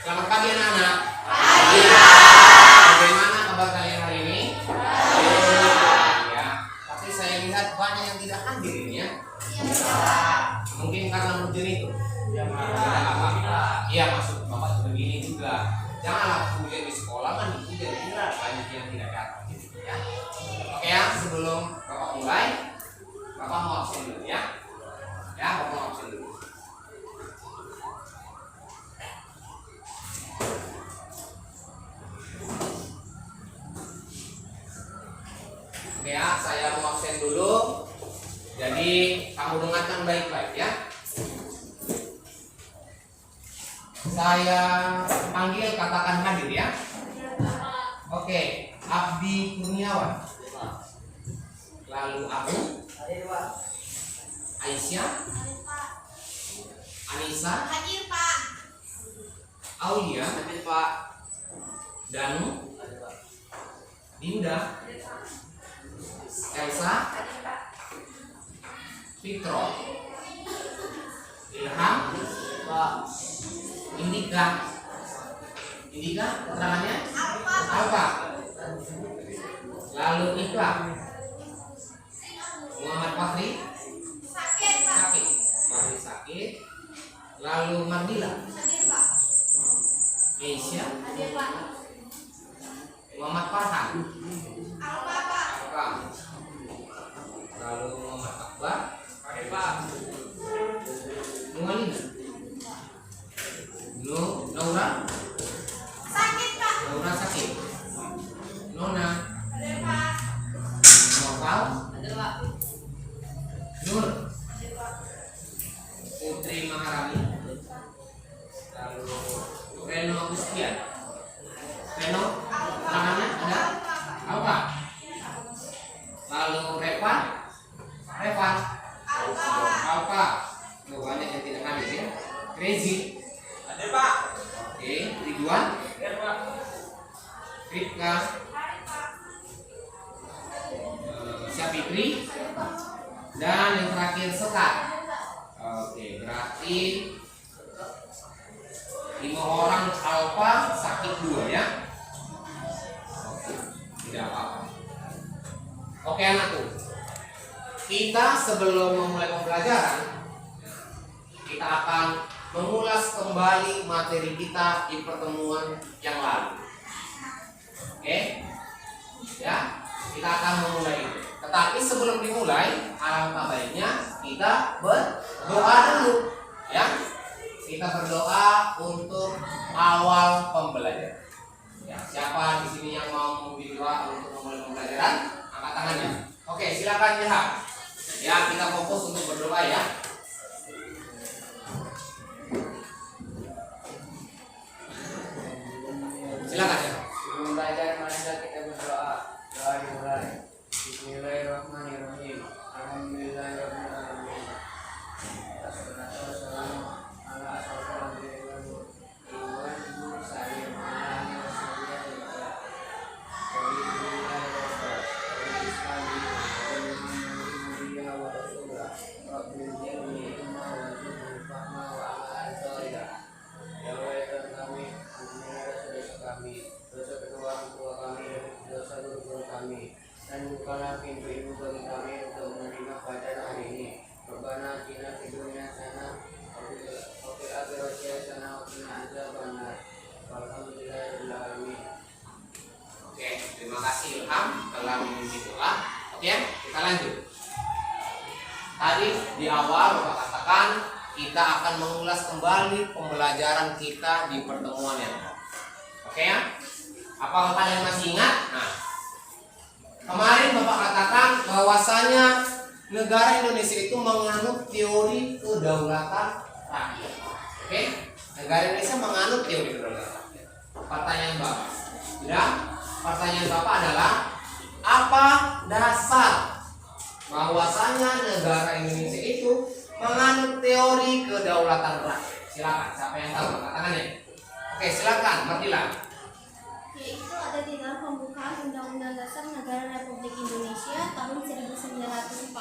Selamat pagi anak-anak. Pagi. Bagaimana kabar kalian hari ini? Ya, tapi saya lihat banyak yang tidak hadir ini ya. Mungkin karena hujan itu. Iya, maksud Bapak begini juga. Janganlah hujan di sekolah kan hujan juga banyak yang tidak datang gitu ya. Oke ya, sebelum Bapak mulai, Bapak mau absen dulu ya. Ya, Bapak mau absen dulu. Oke ya, saya mau absen dulu. Jadi kamu dengarkan baik-baik ya. Saya panggil, katakan hadir ya. Oke, Abdi Kurniawan. Lalu aku, Aisyah, Anissa, Hadir Pak. Aulia, Danu, Dinda, Elsa, Fitro, Ilham, Indika. Indika keterangannya apa? Lalu Iqbal, Muhammad Fakri, Sakit Pak. sakit, Fakri sakit. Lalu Mardila, Hadir Pak. Aisyah, Hadir Pak. Muhammad Farhan, Alfa Pak. Akam. Lalu Muhammad Akbar, hadir Pak. Nualina, Naura, Sakit Pak. Naura sakit. Nona, Hadir Pak. Noval, Hadir Pak. Nur, Hadir Pak. Putri Maharani. Lalu Reno Agustian. Reno, tangannya ada apa? Lalu Revan, Revan, Alfa. Tuh, banyak yang tidak hadir ya. Rezi, Ada Pak. oke. Ridwan, Ada Pak. Ripka, Syafitri, dan yang terakhir Sekar. Oke, berarti 5 orang Alfa, sakit 2 ya. Oke, tidak apa-apa. Oke anakku, kita sebelum memulai pembelajaran, kita akan mengulas kembali materi kita di pertemuan yang lalu. Oke, ya, kita akan memulai itu. Tetapi sebelum dimulai, alangkah baiknya kita berdoa dulu, ya. Kita berdoa untuk awal pembelajaran. Ya, siapa di sini yang mau memberi doa untuk memulai pembelajaran? Angkat tangannya. Oke, silakan lihat. Ya, kita fokus untuk berdoa ya. Silakan ya. Sebelum belajar mari kita berdoa. Doa dimulai. Bismillahirrahmanirrahim. Alhamdulillahirabbil alamin. Wassalatu wassalamu ala asyrofil anbiya'i wal mursalin. Dosa kedua orang tua kami, dosa guru kami, dan bukalah pintu ibu bagi kami untuk menerima pelajaran hari ini. Rabbana atina fid dunya hasanah wa fil akhirati hasanah wa qina adzabannar. Walhamdulillahirabbil alamin. Oke, terima kasih Ilham telah memimpin doa. Oke, kita lanjut. Tadi di awal Bapak katakan kita akan mengulas kembali pembelajaran kita di pertemuan yang lalu. Oke ya? Apakah kalian masih ingat? Nah, kemarin Bapak katakan bahwasanya negara Indonesia itu menganut teori kedaulatan rakyat. Oke? Negara Indonesia menganut teori kedaulatan rakyat. Pertanyaan Bapak, ya? Pertanyaan Bapak adalah apa dasar bahwasanya negara Indonesia itu menganut teori kedaulatan rakyat? Silakan, siapa yang tahu? Angkat tangannya. Oke, silakan, Mardila. Yaitu ada di dalam pembukaan Undang-Undang Dasar Negara Republik Indonesia tahun 1945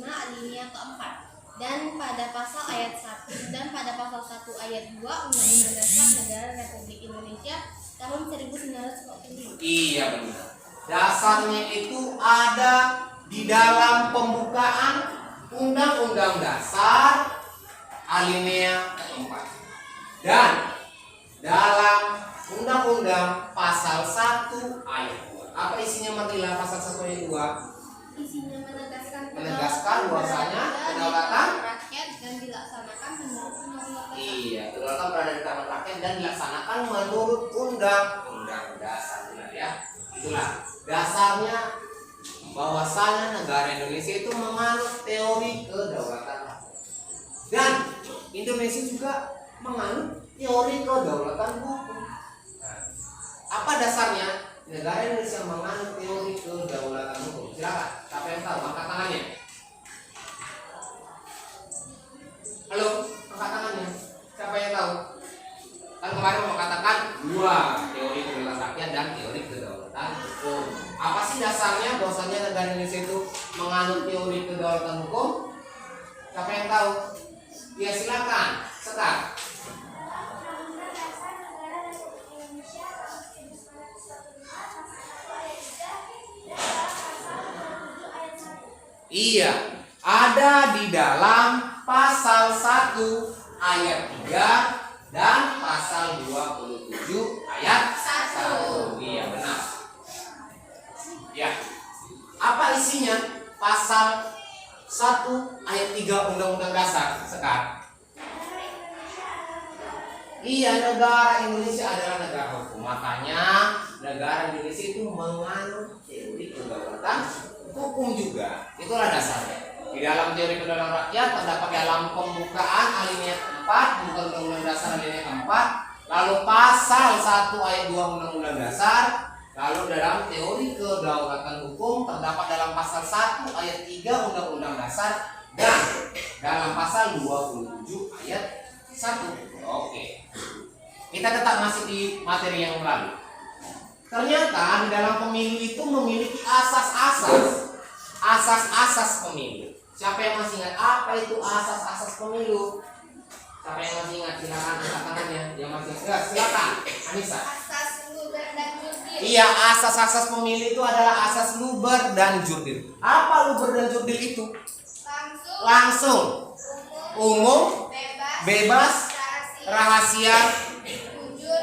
alinea keempat dan pada pasal ayat 1 dan pada pasal 1 ayat 2 Undang-Undang Dasar Negara Republik Indonesia tahun 1945. Iya benar. Dasarnya itu ada di dalam pembukaan Undang-Undang Dasar alinea keempat dan dalam Undang-Undang pasal 1 ayat 2. Apa isinya Martila pasal 1 ayat 2? Isinya Menegaskan bahwasanya kedaulatan rakyat dan dilaksanakan menurut undang-undang dasar. Iya, kedaulatan berada di tangan rakyat dan dilaksanakan menurut Undang-Undang Dasar. Benar ya? Itulah dasarnya bahwasanya negara Indonesia itu menganut teori kedaulatan rakyat. Dan Indonesia juga menganut teori kedaulatan hukum. Nah, apa dasarnya negara Indonesia menganut teori kedaulatan hukum? Silakan, siapa yang tahu? Angkat tangannya. Halo, angkat tangannya. Siapa yang tahu? Kan kemarin mau katakan dua, teori kedaulatan rakyat dan teori kedaulatan hukum. Apa sih dasarnya bahwasanya negara Indonesia itu menganut teori kedaulatan hukum? Siapa yang tahu? Ya silakan, Sekar. Iya, ada di dalam pasal 1 ayat 3 dan pasal 27 ayat 1. Iya, benar. Ya. Apa isinya? Pasal 1 ayat 3 Undang-Undang Dasar, Sekar. Iya, negara Indonesia adalah negara hukum. Makanya negara Indonesia itu menganut teori kedaulatan hukum juga. Itulah dasarnya. Di dalam teori kedaulatan rakyat terdapat dalam pembukaan alinea 4 Undang-Undang Dasar alinea 4, lalu pasal 1 ayat 2 Undang-Undang Dasar, lalu dalam teori kedaulatan hukum terdapat dalam pasal 1 ayat 3 Undang-Undang Dasar dan dalam pasal 27 ayat 1. Oke. Kita tetap masih di materi yang lalu. Ternyata di dalam pemilu itu memiliki asas-asas pemilu. Siapa yang masih ingat apa itu asas-asas pemilu? Siapa yang masih ingat? Silakan angkat tangannya. Yang masih ingat, silakan. Anissa. Asas luber dan jurdil. Iya, asas-asas pemilu itu adalah asas luber dan jurdil. Apa luber dan jurdil itu? Langsung, umum, bebas, rahasia,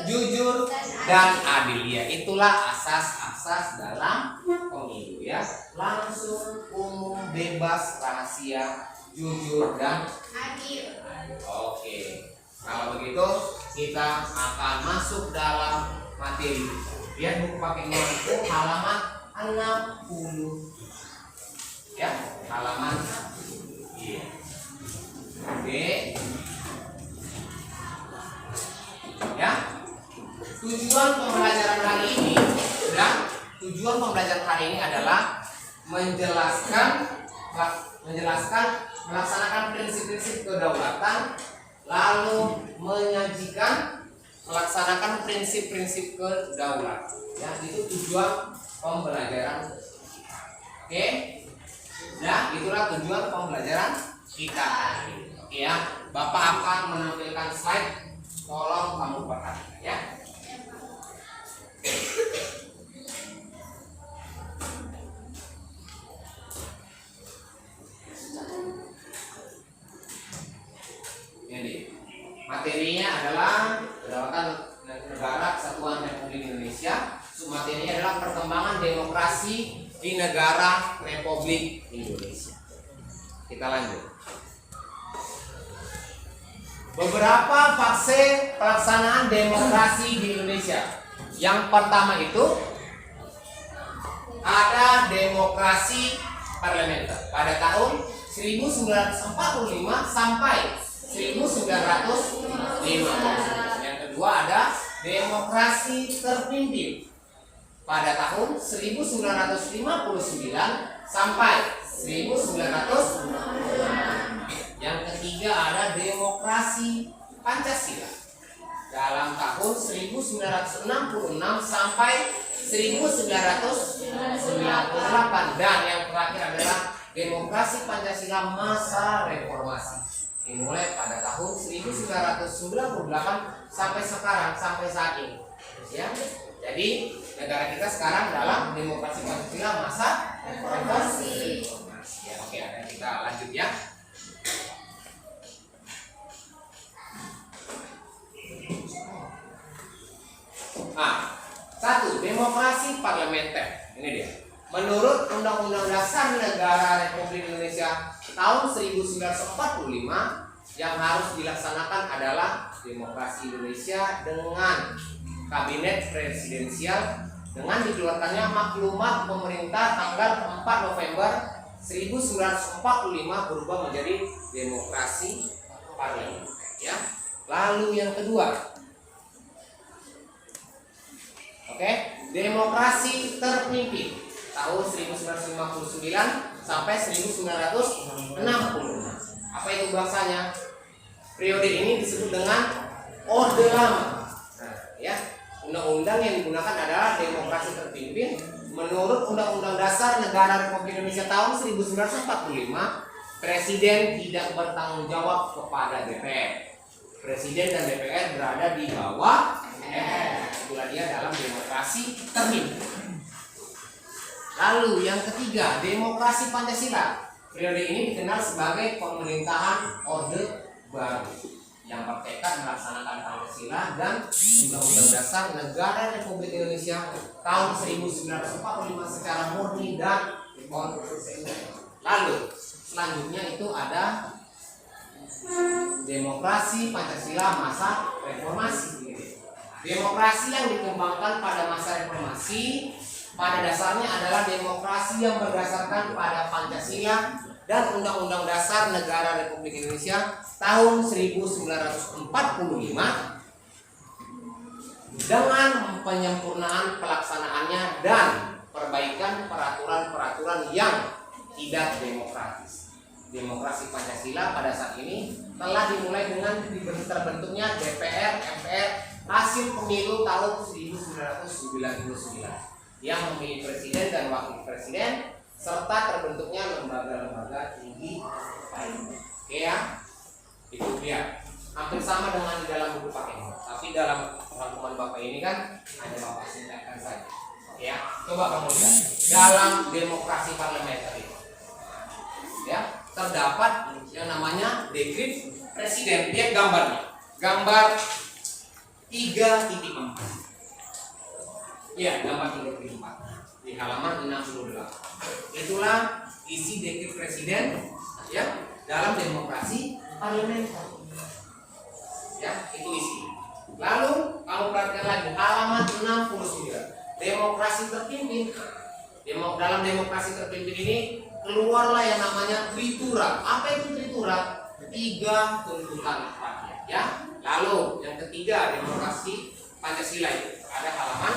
jujur dan adil. Ya, itulah asas-asas dalam pemilu ya. Langsung, umum, bebas, rahasia, jujur dan Adil. oke. Kalau begitu kita akan masuk dalam materi. Lihat buku pakai itu halaman 60. Ya, halaman 60. Iya. Oke. Ya. Tujuan pembelajaran hari ini adalah menjelaskan melaksanakan prinsip-prinsip kedaulatan, lalu menyajikan melaksanakan prinsip-prinsip kedaulatan. Ya, itu tujuan pembelajaran. Oke. Nah, itulah tujuan pembelajaran kita. Oke ya. Bapak akan menampilkan slide. Tolong kamu perhatikan ya. Ini materinya adalah kedaulatan negara Kesatuan Republik Indonesia. Submaterinya adalah perkembangan demokrasi di negara Republik Indonesia. Kita lanjut. Beberapa fase pelaksanaan demokrasi di Indonesia. Yang pertama itu ada demokrasi parlementer pada tahun 1945 sampai 1950. Yang kedua ada demokrasi terpimpin pada tahun 1959 sampai 1960. Yang ketiga ada demokrasi Pancasila dalam tahun 1966 sampai 1998, dan yang terakhir adalah demokrasi Pancasila masa reformasi dimulai pada tahun 1998 sampai sekarang, sampai saat ini. Ya, jadi negara kita sekarang dalam demokrasi Pancasila masa reformasi. Ya, oke, akan kita lanjut ya. Nah, satu, demokrasi parlementer. Ini dia. Menurut Undang-Undang Dasar Negara Republik Indonesia tahun 1945, yang harus dilaksanakan adalah demokrasi Indonesia dengan kabinet presidensial dengan dikeluarkannya maklumat pemerintah tanggal 4 November 1945 berubah menjadi demokrasi parlementer. Ya. Lalu yang kedua, oke, demokrasi terpimpin tahun 1959 sampai 1960. Apa itu bahasanya? Periode ini disebut dengan Orde Lama. Nah, ya, undang-undang yang digunakan adalah demokrasi terpimpin. Menurut Undang-Undang Dasar Negara Republik Indonesia tahun 1945, Presiden tidak bertanggung jawab kepada DPR. Presiden dan DPR berada di bawah DPR. Itulah dia dalam demokrasi terpimpin. Lalu yang ketiga, demokrasi Pancasila. Periode ini dikenal sebagai pemerintahan Orde Baru yang bertekad melaksanakan Pancasila dan Undang-Undang Dasar Negara Republik Indonesia tahun 1945 secara murni dan konsisten. Lalu selanjutnya itu ada demokrasi Pancasila masa reformasi. Demokrasi yang dikembangkan pada masa reformasi pada dasarnya adalah demokrasi yang berdasarkan pada Pancasila dan Undang-Undang Dasar Negara Republik Indonesia tahun 1945 dengan penyempurnaan pelaksanaannya dan perbaikan peraturan-peraturan yang tidak demokratis. Demokrasi Pancasila pada saat ini telah dimulai dengan terbentuknya DPR, MPR hasil pemilu tahun 1999 yang memilih presiden dan wakil presiden serta terbentuknya lembaga-lembaga tinggi lainnya. Oke ya, itu dia. Hampir sama dengan di dalam buku pakai, tapi dalam rangkuman Bapak ini kan hanya Bapak singkatkan saja. Oke ya, coba kamu lihat dalam demokrasi parlementer itu, ya terdapat yang namanya dekrit presiden. Dia gambarnya, gambar 3.4. Ya, gambar 3.4 di halaman 68. Itulah isi dekrit presiden ya dalam demokrasi parlementer. Ya, itu isi. Lalu kamu perhatikan lagi halaman 69. Demokrasi terpimpin. Dalam demokrasi terpimpin ini keluarlah yang namanya tritura. Apa itu tritura? 3 tuntutan rakyat ya. Lalu yang ketiga demokrasi Pancasila itu ada halaman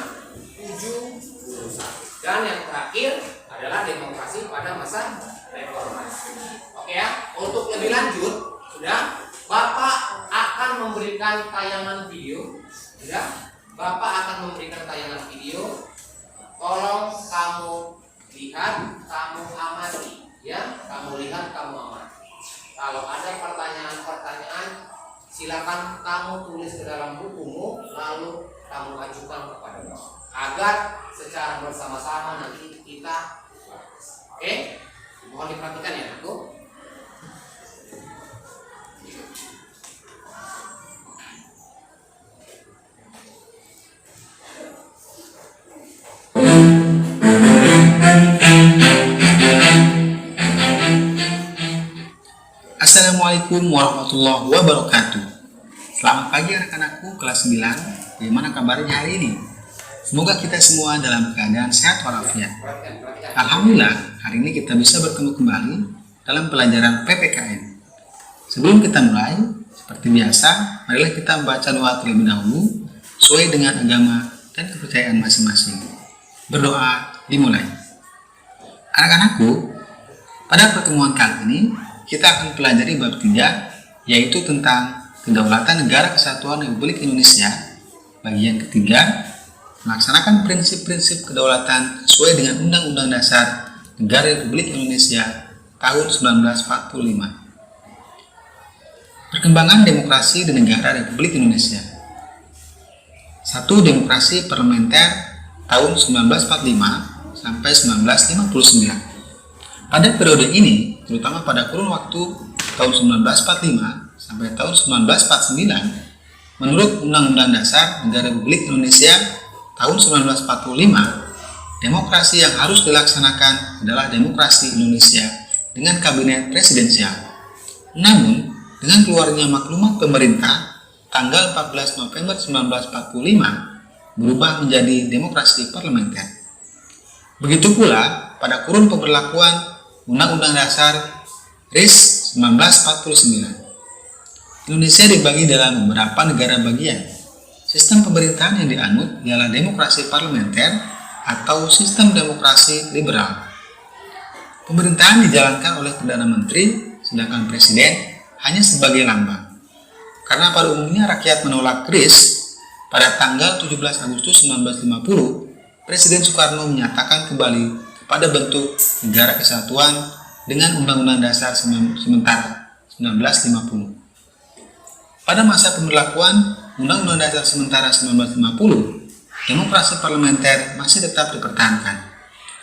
71. Dan yang terakhir adalah demokrasi pada masa reformasi. Oke ya, untuk lebih lanjut sudah Bapak akan memberikan tayangan video, ya. Bapak akan memberikan tayangan video. Tolong kamu lihat, kamu amati, ya. Kamu lihat, kamu amati. Kalau ada pertanyaan-pertanyaan, silakan kamu tulis ke dalam bukumu, lalu kamu ajukan kepada Bapak agar secara bersama-sama nanti kita bahas. Oke? Mohon diperhatikan ya, Bu. Assalamualaikum warahmatullahi wabarakatuh. Selamat pagi anak-anakku kelas 9. Bagaimana kabarnya hari ini? Semoga kita semua dalam keadaan sehat walafiat. Alhamdulillah, hari ini kita bisa bertemu kembali dalam pelajaran PPKN. Sebelum kita mulai, seperti biasa, marilah kita membaca doa terlebih dahulu sesuai dengan agama dan kepercayaan masing-masing. Berdoa dimulai. Anak-anakku, pada pertemuan kali ini kita akan pelajari bab 3, yaitu tentang Kedaulatan Negara Kesatuan Republik Indonesia. Bagian ketiga, melaksanakan prinsip-prinsip kedaulatan sesuai dengan Undang-Undang Dasar Negara Republik Indonesia tahun 1945. Perkembangan demokrasi di negara Republik Indonesia. 1. Demokrasi parlementer tahun 1945 sampai 1959. Pada periode ini, terutama pada kurun waktu tahun 1945 sampai tahun 1949, menurut Undang-Undang Dasar Negara Republik Indonesia tahun 1945, demokrasi yang harus dilaksanakan adalah demokrasi Indonesia dengan kabinet presidensial. Namun, dengan keluarnya maklumat pemerintah tanggal 14 November 1945 berubah menjadi demokrasi parlementer. Begitu pula pada kurun pemberlakuan Undang-Undang Dasar RIS 1949. Indonesia dibagi dalam beberapa negara bagian. Sistem pemerintahan yang dianut ialah demokrasi parlementer atau sistem demokrasi liberal. Pemerintahan dijalankan oleh Perdana Menteri, sedangkan Presiden hanya sebagai lambang. Karena pada umumnya rakyat menolak RIS, pada tanggal 17 Agustus 1950, Presiden Soekarno menyatakan kembali pada bentuk negara kesatuan dengan Undang-Undang Dasar Sementara 1950. Pada masa pemberlakuan Undang-Undang Dasar Sementara 1950, demokrasi parlementer masih tetap dipertahankan.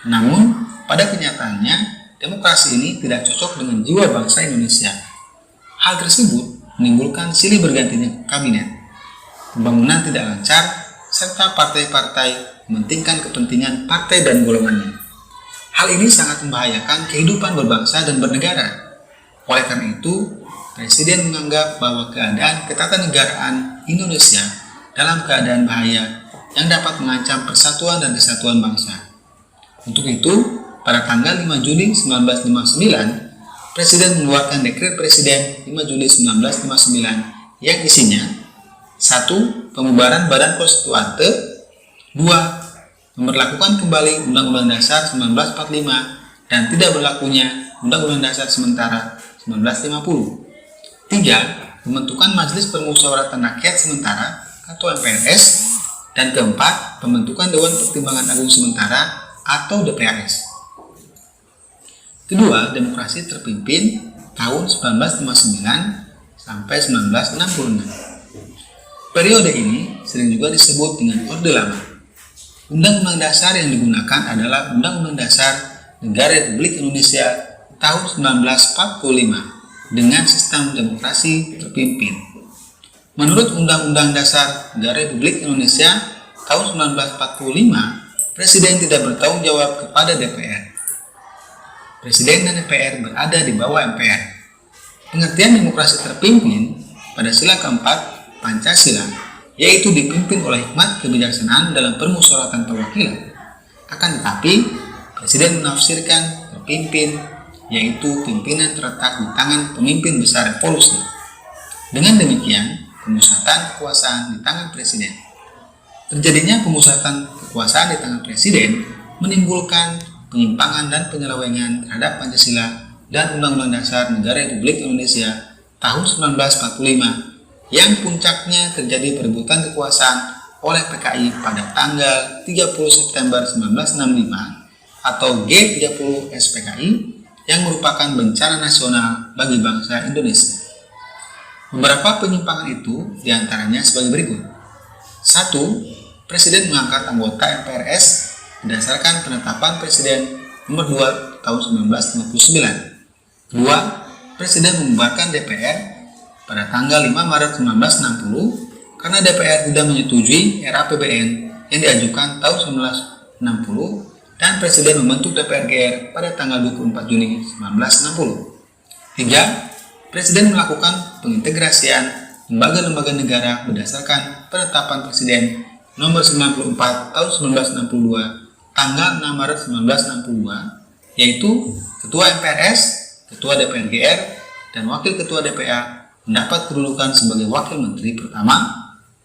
Namun, pada kenyataannya, demokrasi ini tidak cocok dengan jiwa bangsa Indonesia. Hal tersebut menimbulkan silih bergantinya kabinet, pembangunan tidak lancar, serta partai-partai mementingkan kepentingan partai dan golongannya. Hal ini sangat membahayakan kehidupan berbangsa dan bernegara. Oleh karena itu, Presiden menganggap bahwa keadaan ketatanegaraan Indonesia dalam keadaan bahaya yang dapat mengancam persatuan dan kesatuan bangsa. Untuk itu, pada tanggal 5 Juni 1959, Presiden mengeluarkan Dekret Presiden 5 Juli 1959 yang isinya 1. Pembubaran Badan Konstituante, 2. Memberlakukan kembali Undang-Undang Dasar 1945 dan tidak berlakunya Undang-Undang Dasar Sementara 1950. 3. Pembentukan Majelis Permusyawaratan Rakyat Sementara atau MPRS. Dan keempat, pembentukan Dewan Pertimbangan Agung Sementara atau DPRS. Kedua, demokrasi terpimpin tahun 1959 sampai 1966. Periode ini sering juga disebut dengan Orde Lama. Undang-Undang Dasar yang digunakan adalah Undang-Undang Dasar Negara Republik Indonesia tahun 1945 dengan sistem demokrasi terpimpin. Menurut Undang-Undang Dasar Negara Republik Indonesia tahun 1945, Presiden tidak bertanggung jawab kepada DPR. Presiden dan DPR berada di bawah MPR. Pengertian demokrasi terpimpin pada sila keempat Pancasila, yaitu dipimpin oleh hikmat kebijaksanaan dalam permusyawaratan perwakilan. Akan tetapi, Presiden menafsirkan terpimpin, yaitu pimpinan terletak di tangan pemimpin besar revolusi. Dengan demikian, pemusatan kekuasaan di tangan Presiden. Terjadinya pemusatan kekuasaan di tangan Presiden menimbulkan penyimpangan dan penyelewengan terhadap Pancasila dan Undang-Undang Dasar Negara Republik Indonesia tahun 1945 yang puncaknya terjadi perebutan kekuasaan oleh PKI pada tanggal 30 September 1965 atau G30 SPKI yang merupakan bencana nasional bagi bangsa Indonesia. Beberapa penyimpangan itu diantaranya sebagai berikut. 1. Presiden mengangkat anggota MPRS berdasarkan penetapan Presiden nomor 2 tahun 1959. 2. Presiden membubarkan DPR pada tanggal 5 Maret 1960 karena DPR tidak menyetujui RAPBN yang diajukan tahun 1960 dan Presiden membentuk DPR GR pada tanggal 24 Juni 1960. 3. Presiden melakukan pengintegrasian lembaga-lembaga negara berdasarkan penetapan Presiden nomor 94 tahun 1962 tanggal 6 Maret 1962, yaitu Ketua MPRS, Ketua DPR GR, dan Wakil Ketua DPA mendapat kedudukan sebagai Wakil Menteri pertama,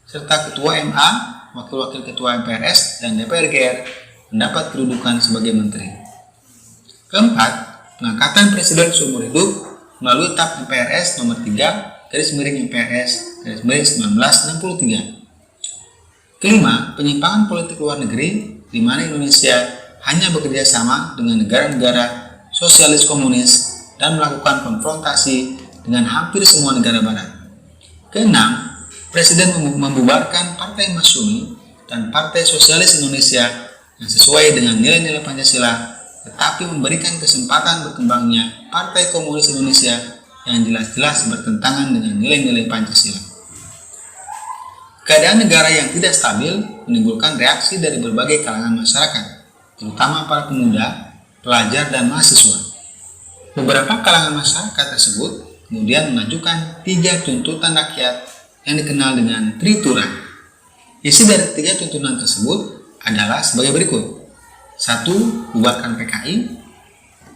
serta Ketua MA, Wakil-Wakil Ketua MPRS, dan DPR GR mendapat kedudukan sebagai Menteri. Keempat, pengangkatan Presiden seumur hidup melalui TAP MPRS nomor 3/MPRS/1963. Kelima, penyimpangan politik luar negeri di mana Indonesia hanya bekerja sama dengan negara-negara sosialis komunis dan melakukan konfrontasi dengan hampir semua negara barat. Keenam, Presiden membubarkan Partai Masyumi dan Partai Sosialis Indonesia yang sesuai dengan nilai-nilai Pancasila, tetapi memberikan kesempatan berkembangnya Partai Komunis Indonesia yang jelas-jelas bertentangan dengan nilai-nilai Pancasila. Keadaan negara yang tidak stabil menimbulkan reaksi dari berbagai kalangan masyarakat, terutama para pemuda, pelajar, dan mahasiswa. Beberapa kalangan masyarakat tersebut kemudian mengajukan 3 tuntutan rakyat yang dikenal dengan Tritura. Isi dari 3 tuntutan tersebut adalah sebagai berikut. 1. Bubarkan PKI.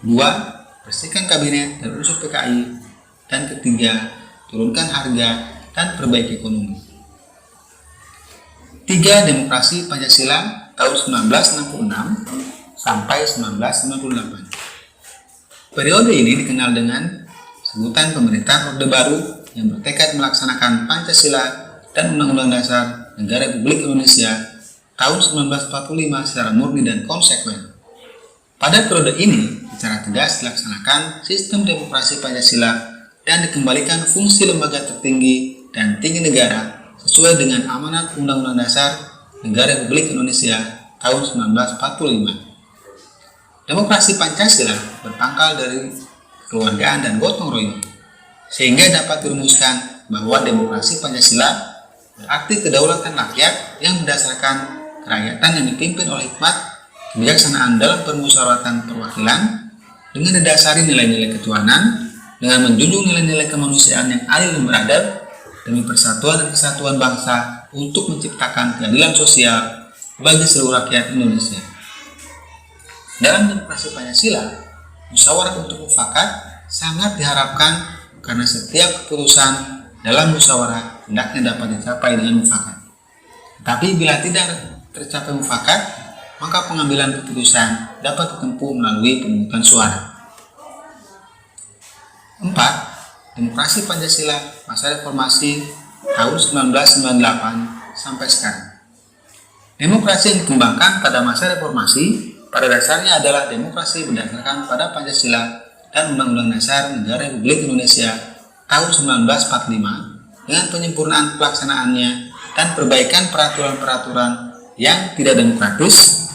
2. Bersihkan kabinet dan unsur PKI. Dan ketiga, turunkan harga dan perbaiki ekonomi. 3. Demokrasi Pancasila tahun 1966 sampai 1998. Periode ini dikenal dengan sebutan pemerintahan Orde Baru yang bertekad melaksanakan Pancasila dan Undang-Undang Dasar Negara Republik Indonesia tahun 1945 secara murni dan konsekuen. Pada periode ini, secara tegas dilaksanakan sistem demokrasi Pancasila dan dikembalikan fungsi lembaga tertinggi dan tinggi negara sesuai dengan amanat Undang-Undang Dasar Negara Republik Indonesia tahun 1945. Demokrasi Pancasila berpangkal dari kekeluargaan dan gotong royong, sehingga dapat dirumuskan bahwa demokrasi Pancasila berarti kedaulatan rakyat yang berdasarkan kerakyatan yang dipimpin oleh hikmat, kebijaksanaan dalam permusyawaratan perwakilan dengan didasari nilai-nilai ketuhanan, dengan menjunjung nilai-nilai kemanusiaan yang adil dan beradab demi persatuan dan kesatuan bangsa untuk menciptakan keadilan sosial bagi seluruh rakyat Indonesia. Dalam demokrasi Pancasila, musyawarah untuk mufakat sangat diharapkan karena setiap keputusan dalam musyawarah hendaknya dapat dicapai dengan mufakat. Tapi bila tidak tercapai mufakat, maka pengambilan keputusan dapat ditempuh melalui pemungutan suara. 4. Demokrasi Pancasila masa reformasi tahun 1998 sampai sekarang. Demokrasi yang dikembangkan pada masa reformasi pada dasarnya adalah demokrasi berdasarkan pada Pancasila dan Undang-Undang Dasar Negara Republik Indonesia tahun 1945 dengan penyempurnaan pelaksanaannya dan perbaikan peraturan-peraturan yang tidak demokratis.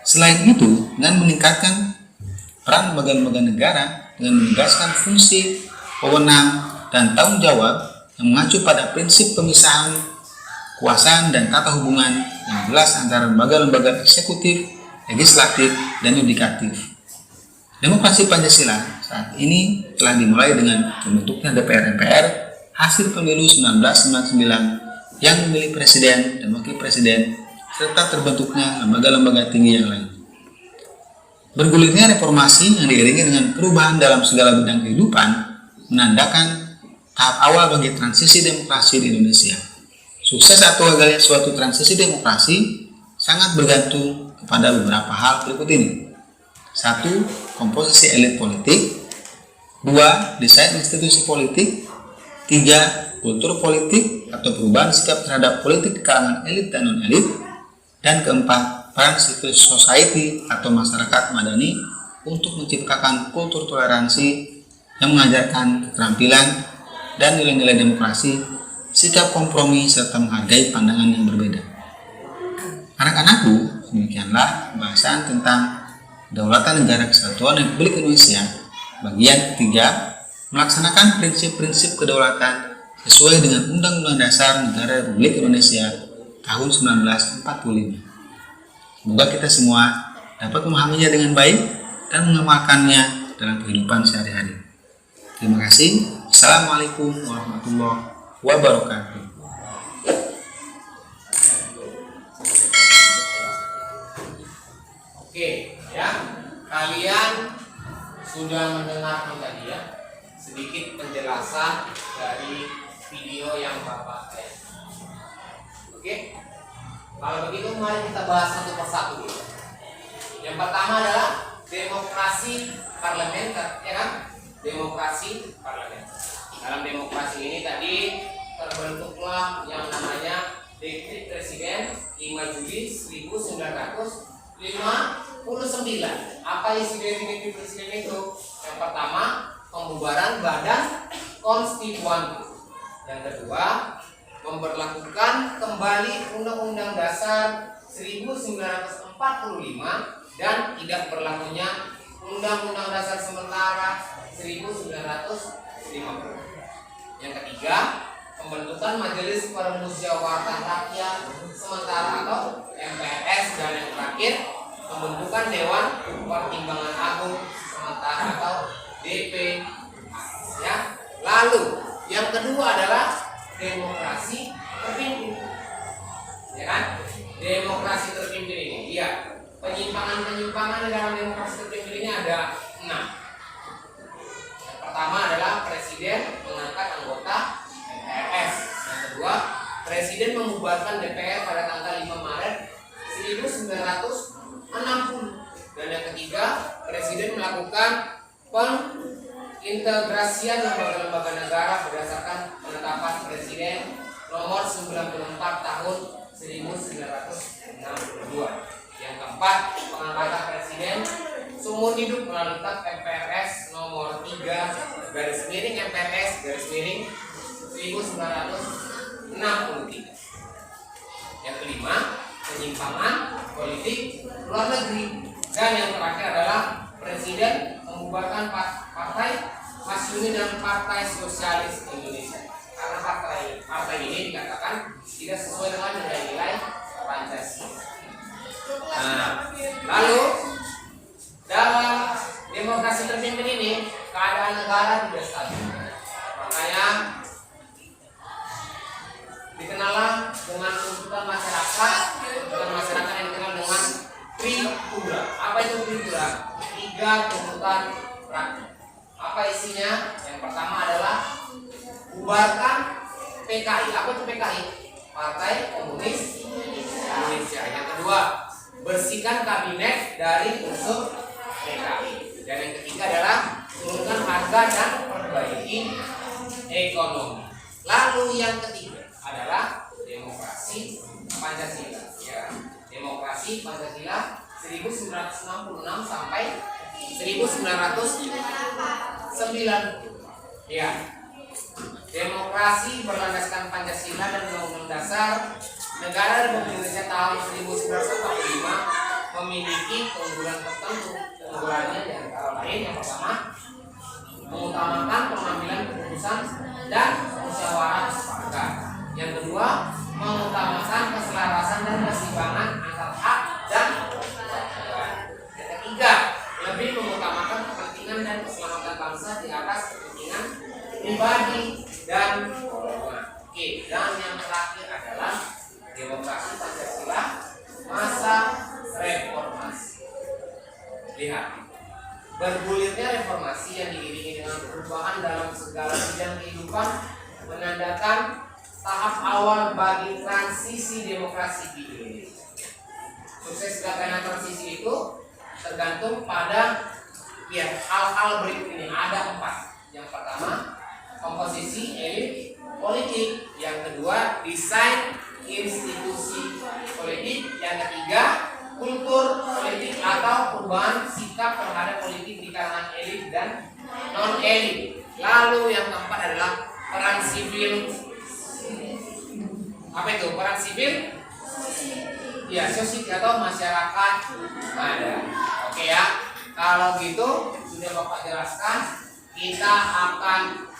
Selain itu, dengan meningkatkan peran lembaga-lembaga negara dengan menegaskan fungsi, wewenang, dan tanggung jawab yang mengacu pada prinsip pemisahan kekuasaan dan tata hubungan yang jelas antara lembaga-lembaga eksekutif, legislatif, dan yudikatif. Demokrasi Pancasila saat ini telah dimulai dengan terbentuknya DPR-MPR hasil pemilu 1999 yang memilih presiden dan wakil presiden serta terbentuknya lembaga-lembaga tinggi yang lain. Bergulirnya reformasi yang diiringi dengan perubahan dalam segala bidang kehidupan menandakan tahap awal bagi transisi demokrasi di Indonesia. Sukses atau gagalnya suatu transisi demokrasi sangat bergantung kepada beberapa hal berikut ini. 1. Komposisi elit politik. 2. Desain institusi politik. 3. Kultur politik atau perubahan sikap terhadap politik di kalangan elit dan non-elit. Dan keempat, peran civil society atau masyarakat madani untuk menciptakan kultur toleransi yang mengajarkan keterampilan dan nilai-nilai demokrasi, sikap kompromi, serta menghargai pandangan yang berbeda. Anak-anakku, demikianlah pembahasan tentang Kedaulatan Negara Kesatuan Republik Indonesia bagian ketiga, melaksanakan prinsip-prinsip kedaulatan sesuai dengan Undang-Undang Dasar Negara Republik Indonesia tahun 1945. Semoga kita semua dapat memahaminya dengan baik dan mengamalkannya dalam kehidupan sehari-hari. Terima kasih. Assalamualaikum warahmatullahi wabarakatuh. Oke, ya, kalian sudah mendengarkan tadi ya sedikit penjelasan dari video yang Bapak lihat. Oke, kalau begitu mari kita bahas satu persatu dulu. Yang pertama adalah demokrasi parlementer, ya kan? Demokrasi parlementer. Dalam demokrasi ini tadi terbentuklah yang namanya Dekret Presiden 5 Juli 1959. Apa isi Dekret Presiden itu? Yang pertama, pembubaran Badan konstituante. Yang kedua, memberlakukan kembali Undang-Undang Dasar 1945 dan tidak berlakunya Undang-Undang Dasar sementara 1950. Yang ketiga, pembentukan Majelis Permusyawaratan Rakyat sementara atau MPRS, dan yang terakhir pembentukan Dewan Pertimbangan Agung sementara atau DP. Ya. Lalu yang kedua adalah demokrasi terpimpin. Ya kan? Demokrasi terpimpin ini, iya. Penyimpangan-penyimpangan di dalam demokrasi terpimpin ini ada 6. Yang pertama adalah presiden mengangkat anggota MPRS. Yang kedua, presiden membubarkan DPR pada tanggal 5 Maret 1960. Dan yang ketiga, presiden melakukan pengintegrasian lembaga-lembaga negara berdasarkan penetapan presiden nomor 94 tahun 1962. Yang keempat, pengangkatan presiden seumur hidup melalui Tap MPRS nomor 3/MPRS/1963. Yang kelima, penyimpangan politik luar negeri. Dan yang terakhir adalah presiden membubarkan partai Masyumi dan Partai Sosialis Indonesia, karena partai ini dikatakan tidak sesuai dengan nilai-nilai Pancasila. Nah, lalu dalam demokrasi terpimpin ini keadaan negara tidak stabil. Makanya dikenallah dengan tuntutan masyarakat yang dikenal dengan Tripura. Apa itu Tripura? 3 tuntutan rakyat. Apa isinya? Yang pertama adalah bubarkan PKI. Apa itu PKI? Partai Komunis Indonesia. Yang kedua, bersihkan kabinet dari unsur PKI. Dan yang ketiga adalah turunkan harga dan perbaiki ekonomi. Lalu yang ketiga adalah demokrasi Pancasila. Ya, demokrasi Pancasila 1966 sampai 1990. Ya, demokrasi berlandaskan Pancasila dan Undang-Undang Dasar Negara Republik Indonesia tahun 1945 memiliki keunggulan tertentu. Keunggulannya di antara lain, yang pertama, mengutamakan pengambilan keputusan dan musyawarah mufakat. Yang kedua, mengutamakan keselarasan dan keseimbangan antara hak dan kewajiban. Yang ketiga, lebih mengutamakan kepentingan dan keselamatan bangsa di atas kepentingan pribadi dan golongan. Oke, dan yang terakhir adalah demokrasi Pancasila masa reformasi. Lihat, bergulirnya reformasi yang diiringi dengan perubahan dalam segala bidang kehidupan menandakan tahap awal bagi transisi demokrasi di Indonesia. Sukses gagasan transisi itu tergantung pada hal-hal berikut ini. Ada 4. Yang pertama, komposisi elit politik. Yang kedua, desain institusi politik. Yang ketiga, kultur politik atau perubahan sikap terhadap politik di kalangan elit dan non elit. Lalu yang keempat adalah peran sipil. Apa itu peran sipil? Ya, sosial atau masyarakat ada. Oke ya. Kalau gitu sudah Bapak jelaskan, kita akan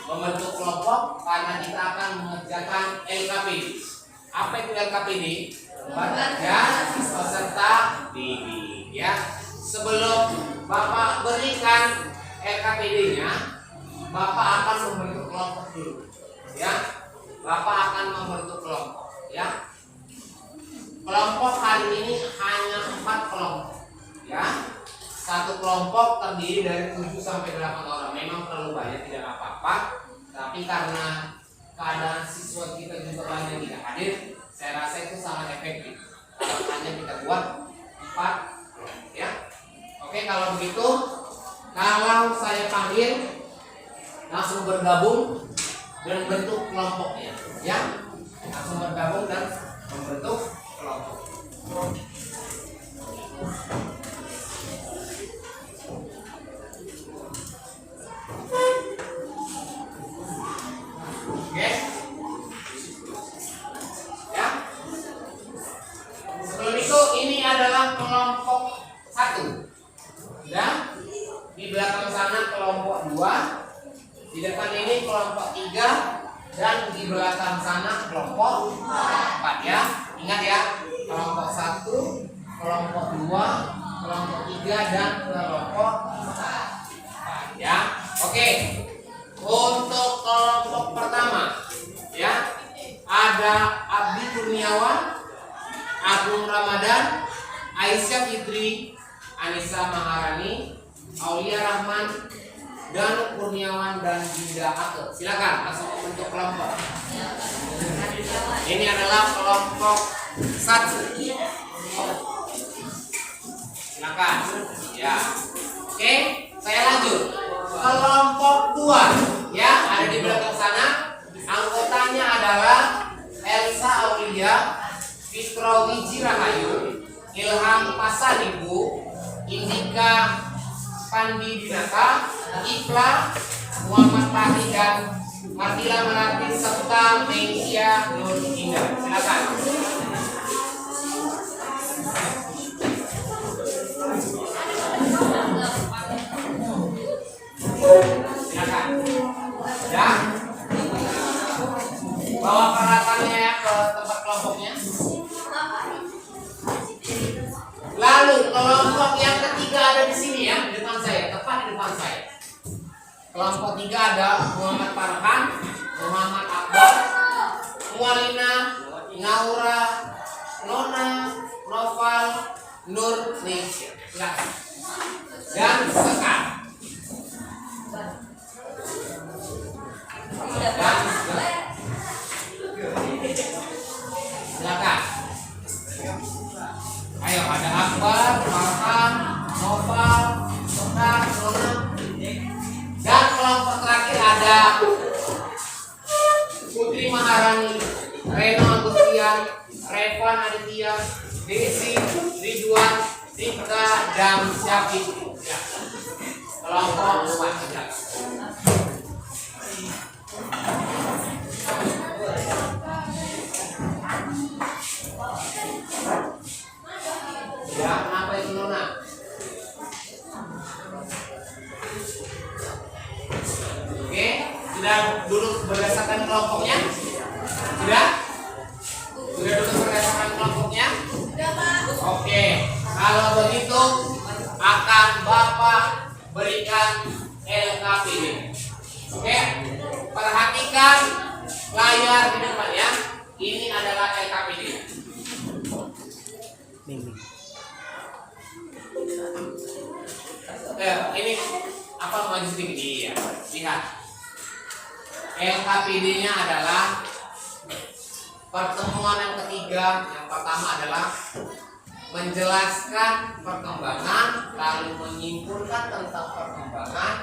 membentuk kelompok karena kita akan mengerjakan LKPD. Apa itu LKPD? Lembaga dan peserta didik. Ya. Sebelum Bapak berikan LKPD-nya, Bapak akan membentuk kelompok dulu. Ya. Bapak akan membentuk kelompok. Ya. Kelompok kali ini hanya 4 kelompok. Ya. Satu kelompok terdiri dari 7 sampai 8 orang. Memang terlalu banyak, tidak apa-apa. Tapi karena keadaan siswa kita juga banyak tidak hadir, saya rasa itu sangat efektif. Makanya kita buat 4. Ya. Oke, kalau begitu, kalau saya panggil langsung bergabung dan bentuk kelompoknya. Ya. Langsung bergabung dan membentuk kelompok. 4 ya. Ingat ya, kelompok 1, kelompok 2, kelompok 3 dan kelompok 4 ya. Oke. Untuk kelompok pertama ya, ada Abdi Kurniawan, Agung Ramadan, Aisyah Fitri, Anissa Maharani, Aulia Rahman, Danu Kurniawan dan Dinda Ake. Silakan langsung membentuk kelompok. Ini adalah kelompok 1. Silakan. Ya. Oke, saya lanjut. Kelompok 2 ya, ada di belakang sana. Anggotanya adalah Elsa Aulia, Fikrowi Jirahayu, Ilham Pasaribu, Indika Pandi Dinata, Ifla, Muhammad Fahri dan Martila Melati serta Meisya Nur Indah. Silakan. Silakan. Ya. Bawa peralatannya ya ke tempat kelompoknya. Lalu kelompok yang ketiga ada di sini ya, di depan saya, tepat di depan saya. Kelompok 3 ada Muhammad Farhan, Muhammad Akbar, Mualina, Naura, Nona, Noval, Nur Nesya. Silakan. Dan Sekar. Silakan. Ayo, ada Akbar, Farhan, Noval, Sekar, Nona. Dan kelompok terakhir ada Putri Maharani, Reno Agustian, Revan Aditya, Desi, Ridwan, Rika, dan Syafiq. Ya. Kelompok 4 ya. Ya, kenapa itu Nona? Oke, sudah duduk berdasarkan kelompoknya? Sudah? Sudah duduk berdasarkan kelompoknya? Sudah, Pak. Oke, kalau begitu akan Bapak berikan LKPD. Oke, perhatikan layar di depan ya. Ini adalah LKPD. Ini apa maju sedikit? Iya, lihat. LKPD-nya adalah pertemuan yang ketiga. Yang pertama adalah menjelaskan perkembangan, lalu menyimpulkan tentang perkembangan,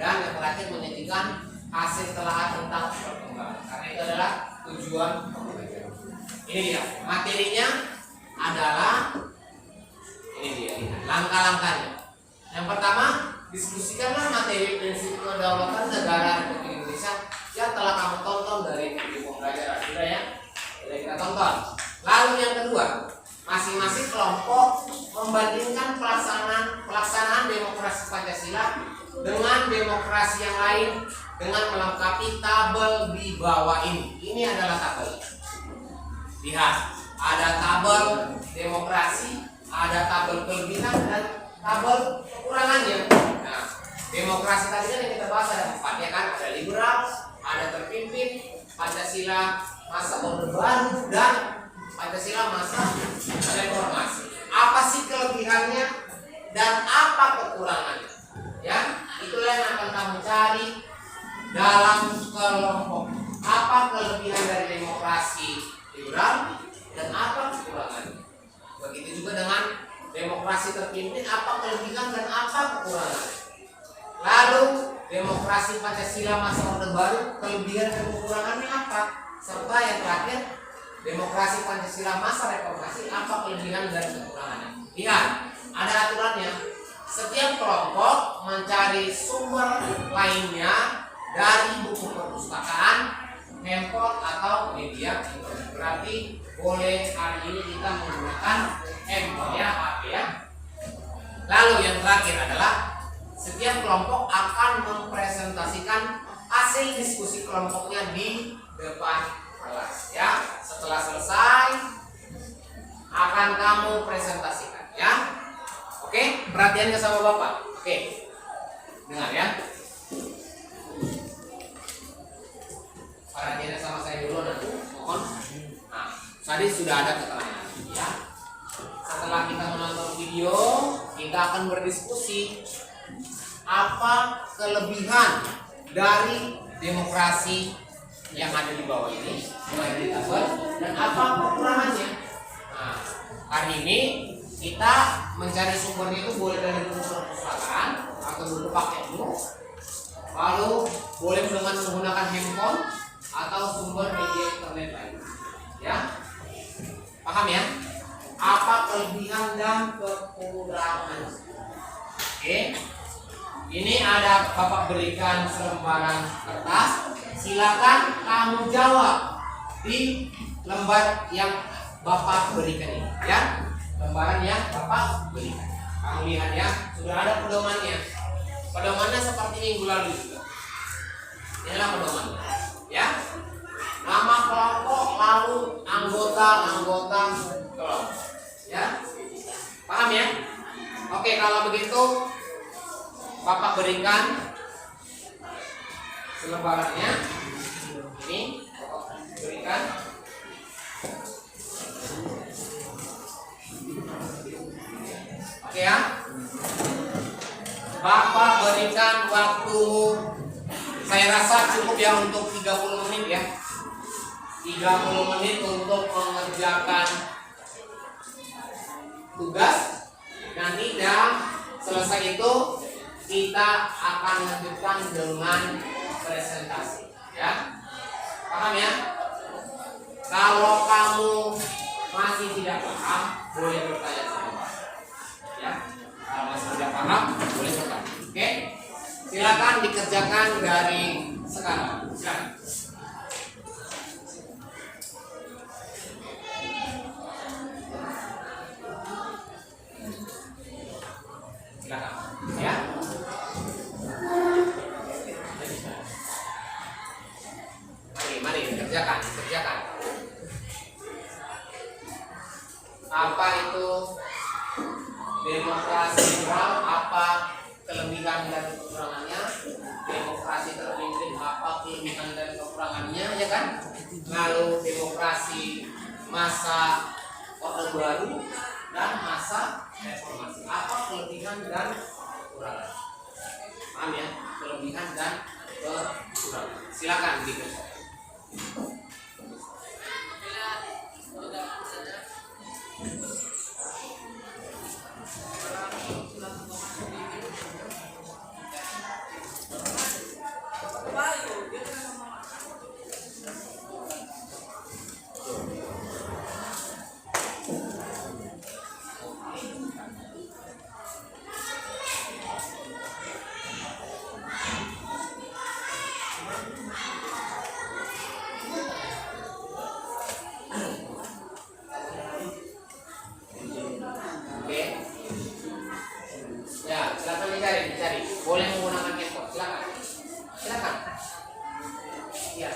dan yang terakhir menyajikan hasil telaah tentang perkembangan. Karena itu adalah tujuan pembelajaran. Ini dia materinya adalah ini dia langkah-langkahnya. Yang pertama, diskusikanlah materi prinsip kedaulatan negara Republik Indonesia yang telah kamu tonton dari video pembelajaran. Sudah ya? Sudah kita tonton. Lalu yang kedua, masing-masing kelompok membandingkan pelaksanaan demokrasi Pancasila dengan demokrasi yang lain dengan melengkapi tabel di bawah ini. Ini adalah tabel. Lihat, ada tabel demokrasi, ada tabel kelebihan dan tabel kekurangannya. Nah, demokrasi tadi kan yang kita bahas ada 4 ya kan, ada liberal, ada terpimpin, Pancasila masa Orde Baru, dan Pancasila masa reformasi. Apa sih kelebihannya dan apa kekurangannya? Ya, itulah yang akan kamu cari dalam kelompok. Apa kelebihan dari demokrasi liberal dan apa kekurangannya? Begitu juga dengan demokrasi terpimpin, apa kelebihan dan apa kekurangannya. Lalu demokrasi Pancasila masa Orde Baru, kelebihan dan kekurangannya apa? Serta yang terakhir, demokrasi Pancasila masa reformasi, apa kelebihan dan kekurangannya. Lihat, ada aturannya. Setiap kelompok mencari sumber lainnya dari buku perpustakaan, handphone atau media internet. Berarti boleh hari ini kita menggunakan handphone ya, HP ya. Lalu yang terakhir adalah setiap kelompok akan mempresentasikan hasil diskusi kelompoknya di depan kelas ya. Setelah selesai akan kamu presentasikan, ya. Oke, perhatian ke sama Bapak. Oke. Dengar ya. Perhatiannya sama saya dulu nanti. Mohon. Nah, tadi sudah ada keterangan, ya. Setelah kita menonton video, kita akan berdiskusi apa kelebihan dari demokrasi yang ada di bawah ini, yang ada di tabel, dan apa kekurangannya. Nah, hari ini kita mencari sumbernya itu boleh dari buku perpustakaan atau buku paket buku, lalu boleh dengan menggunakan handphone atau sumber media internet lain. Ya, paham ya? Apa kelebihan dan kekurangan? Oke, ini ada Bapak berikan selembaran kertas. Silakan kamu jawab di lembar yang Bapak berikan ini, ya. Lembaran yang Bapak berikan. Kamu lihat ya, sudah ada pedomannya. Pedomannya seperti minggu lalu juga. Inilah pedomannya, ya. Nama kelompok lalu anggota kelompok, ya. Paham ya? Oke, kalau begitu Bapak berikan selembarannya. Ini Bapak berikan. Oke ya. Bapak berikan waktu, saya rasa cukup ya untuk 30 menit ya. 30 menit untuk mengerjakan tugas. Nanti dah selesai itu kita akan lanjutkan dengan presentasi, ya. Paham ya? Kalau kamu masih tidak paham, boleh bertanya sama Pak. Ya. Kalau masih tidak paham, boleh bertanya. Oke? Silakan dikerjakan dari sekarang. Silakan. Silakan. Ya. Mari dikerjakan. Apa itu demokrasi liberal? Apa kelebihan dan kekurangannya? Demokrasi terpimpin, apa kelebihan dan kekurangannya, ya kan? Lalu demokrasi masa Orde Baru dan masa reformasi. Apa kelebihan dan kekurangan? Paham ya? Kelebihan dan kekurangan. Silakan dikerjakan. Dicari. Boleh menggunakan handphone. Silakan. Ya.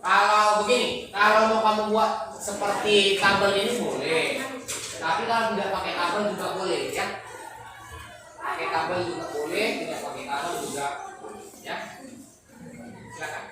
Kalau begini, kalau mau kamu buat seperti tabel ini boleh. Tapi kalau tidak pakai tabel juga boleh, ya. Pakai tabel juga boleh, tidak pakai tabel juga boleh, ya. Silakan.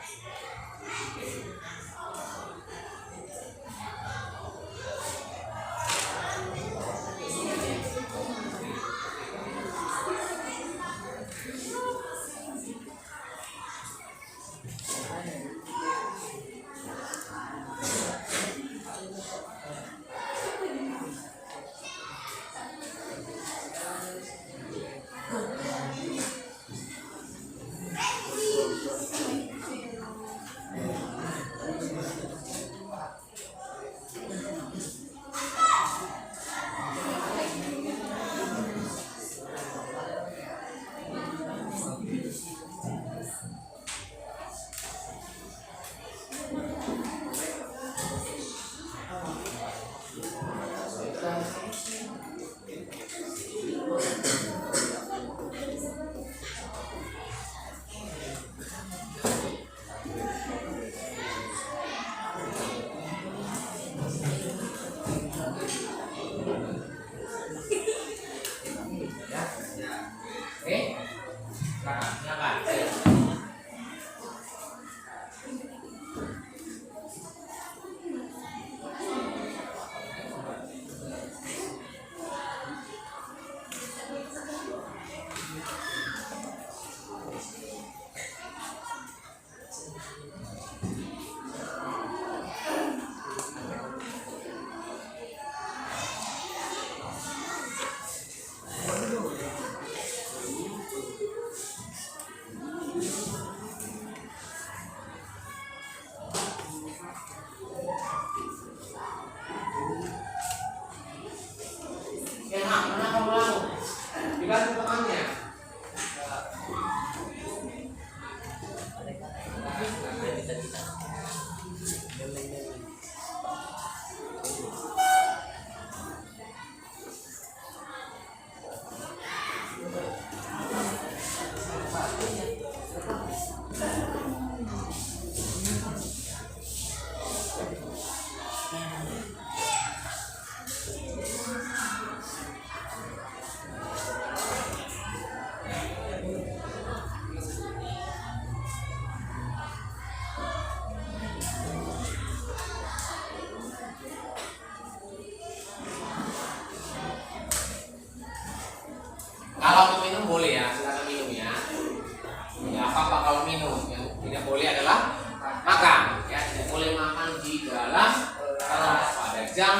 boleh makan, ya tidak boleh makan di dalam kelas pada jam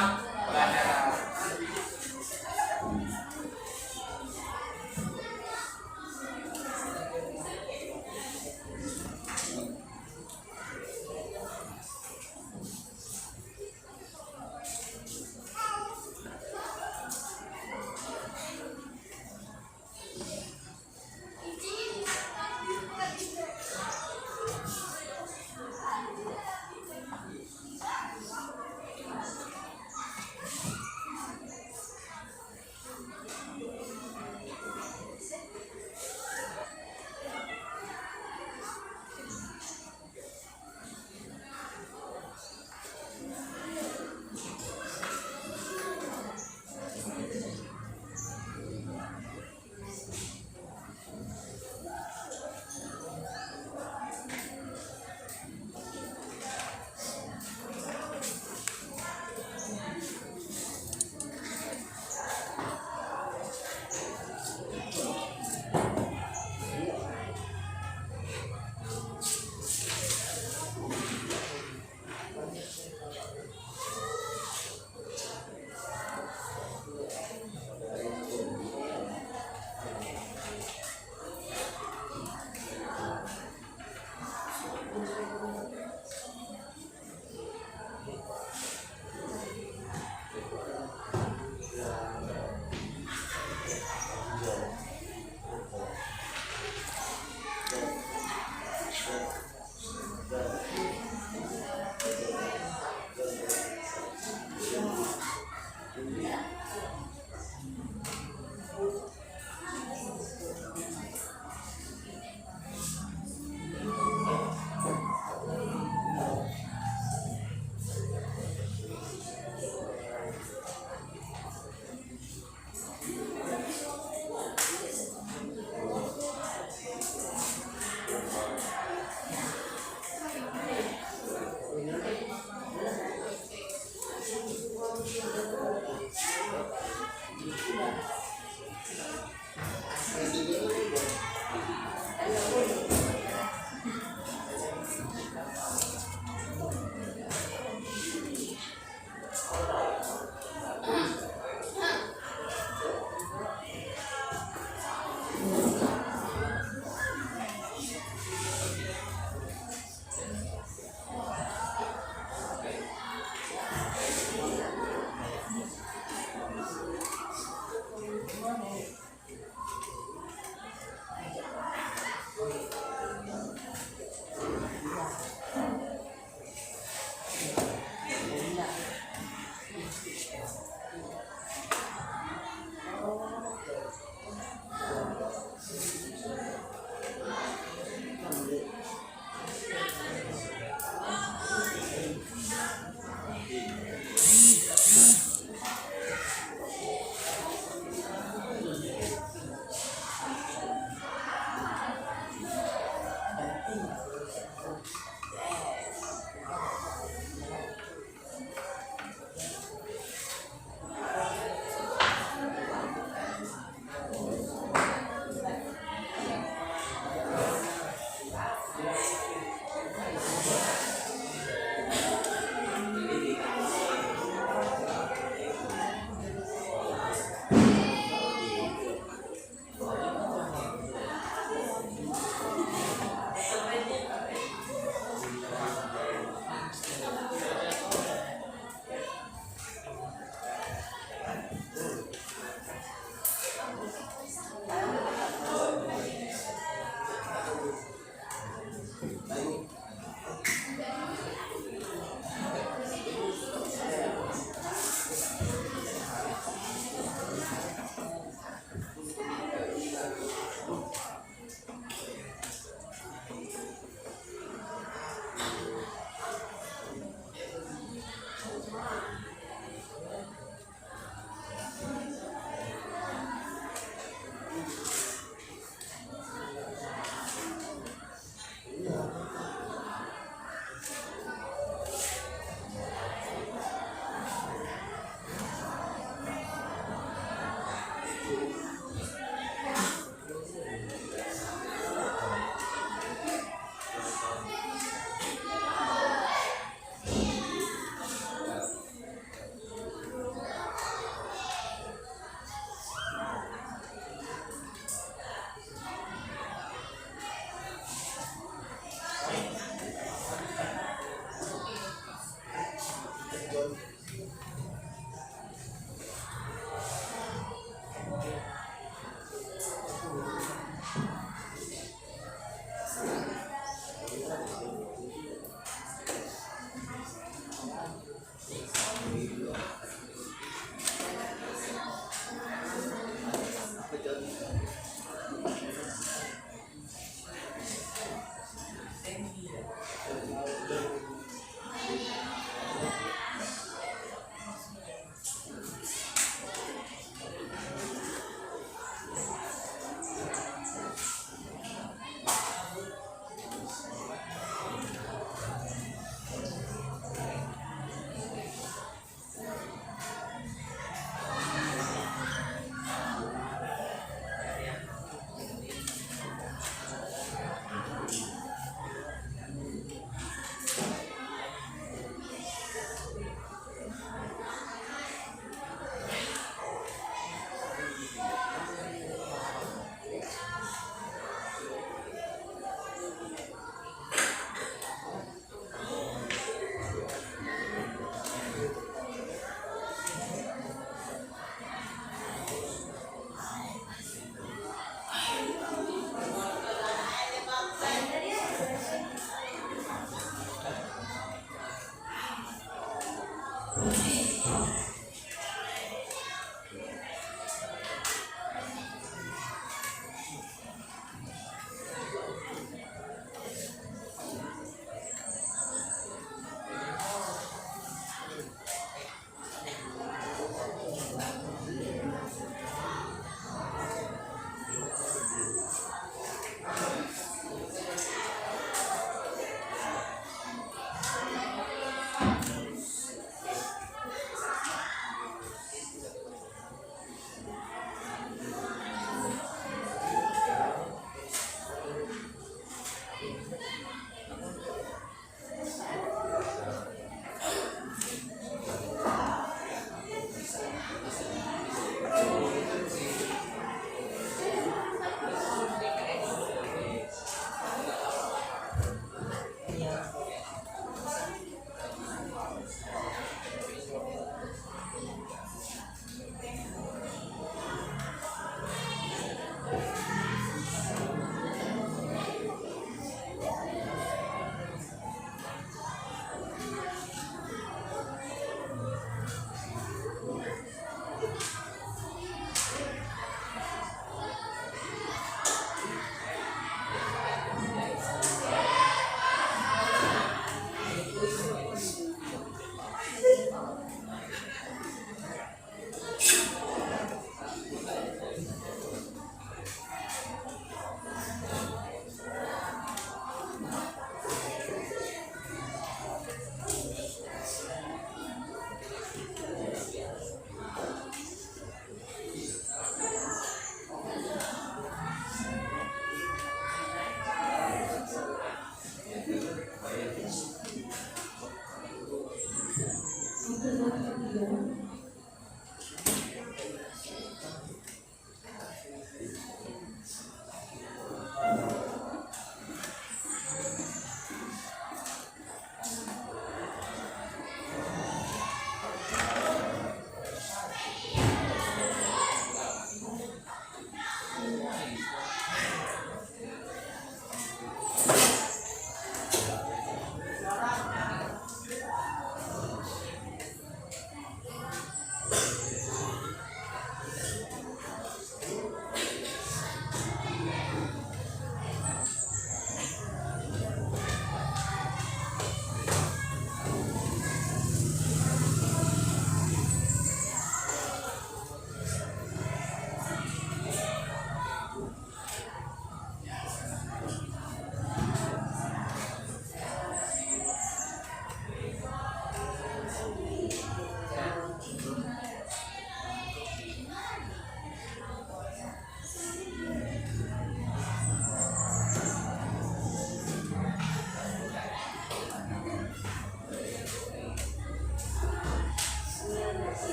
pelajaran.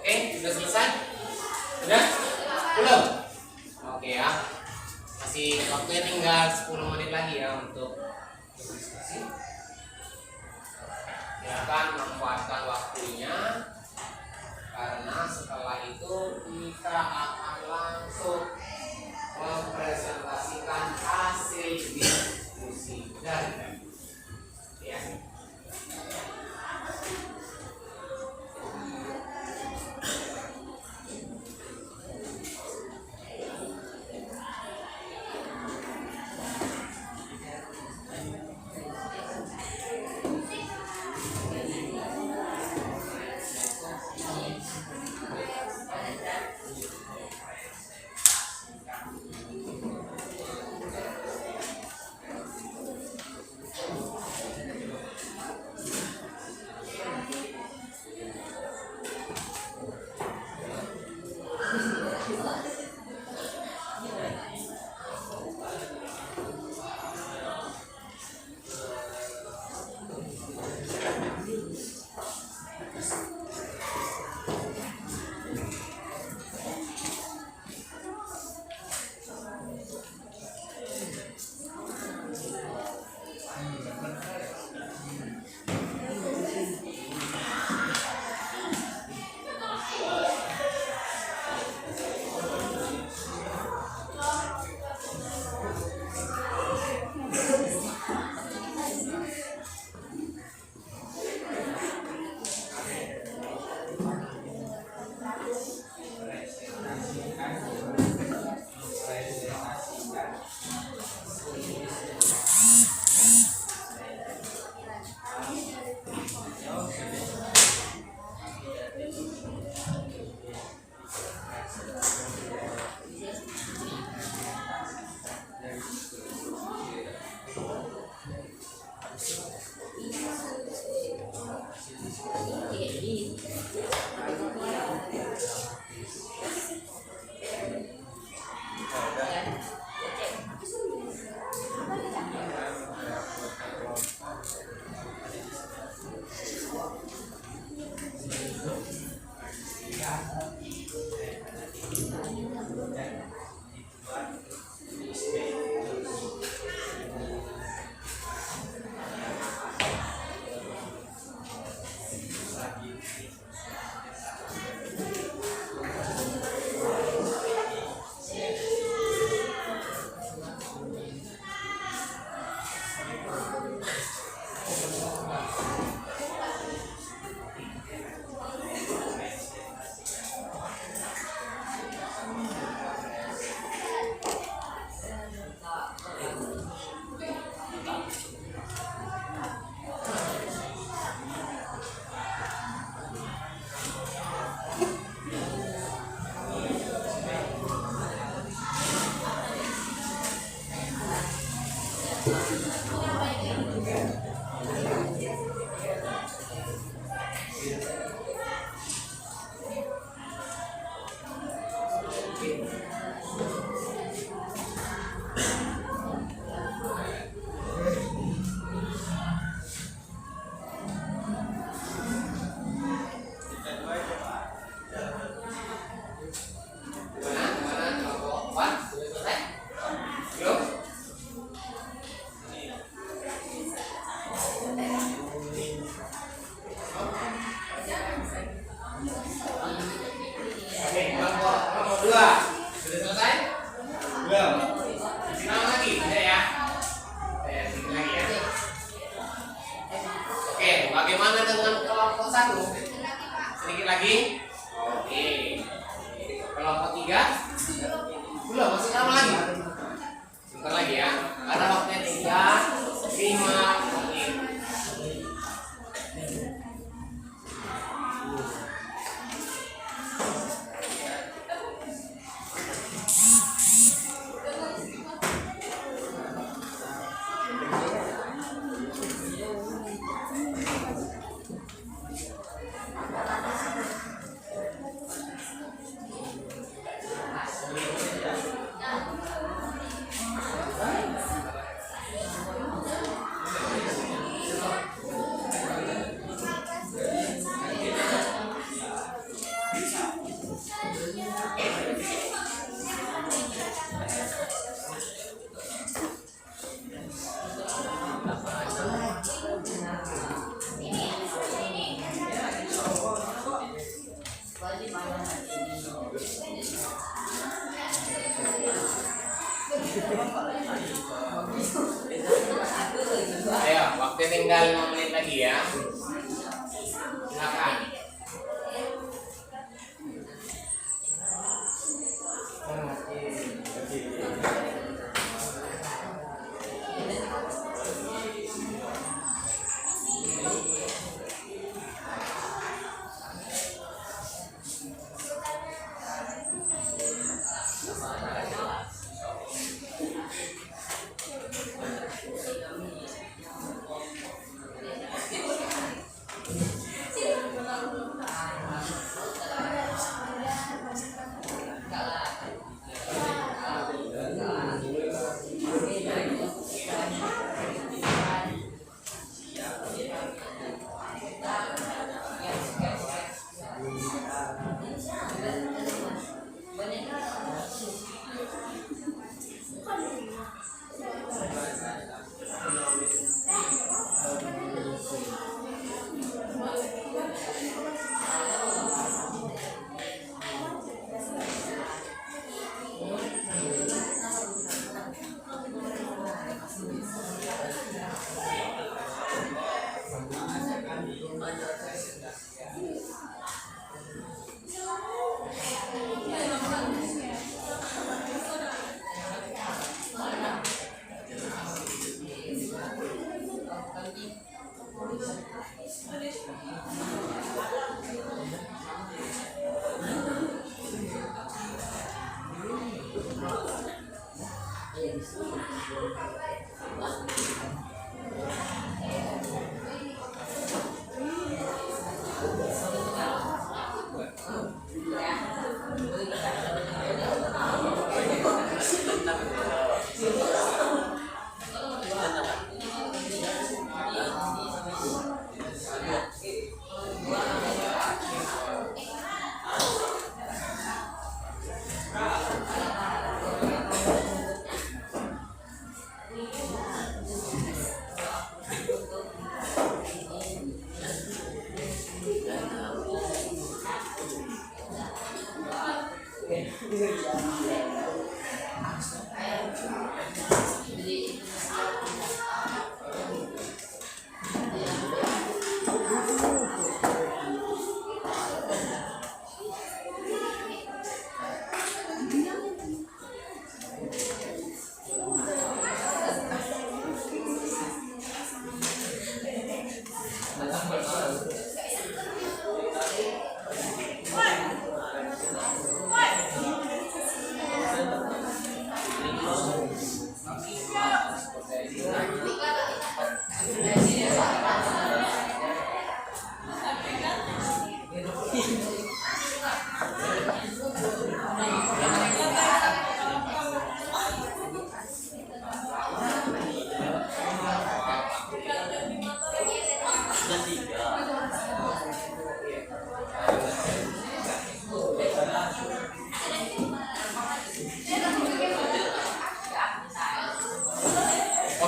Oke, sudah selesai? Sudah? Belum? Oke ya. Masih waktunya tinggal 10 menit lagi ya untuk berdiskusi. Silakan manfaatkan waktunya, karena setelah itu kita akan langsung mempresentasikan hasil diskusi dari ya. lagi? Oke. Kelompok 3? Belum, masih lama lagi. Sebentar lagi ya. Karena waktunya tinggal 5 menit. Ayo, waktu tinggal 5 menit lagi ya. Silakan.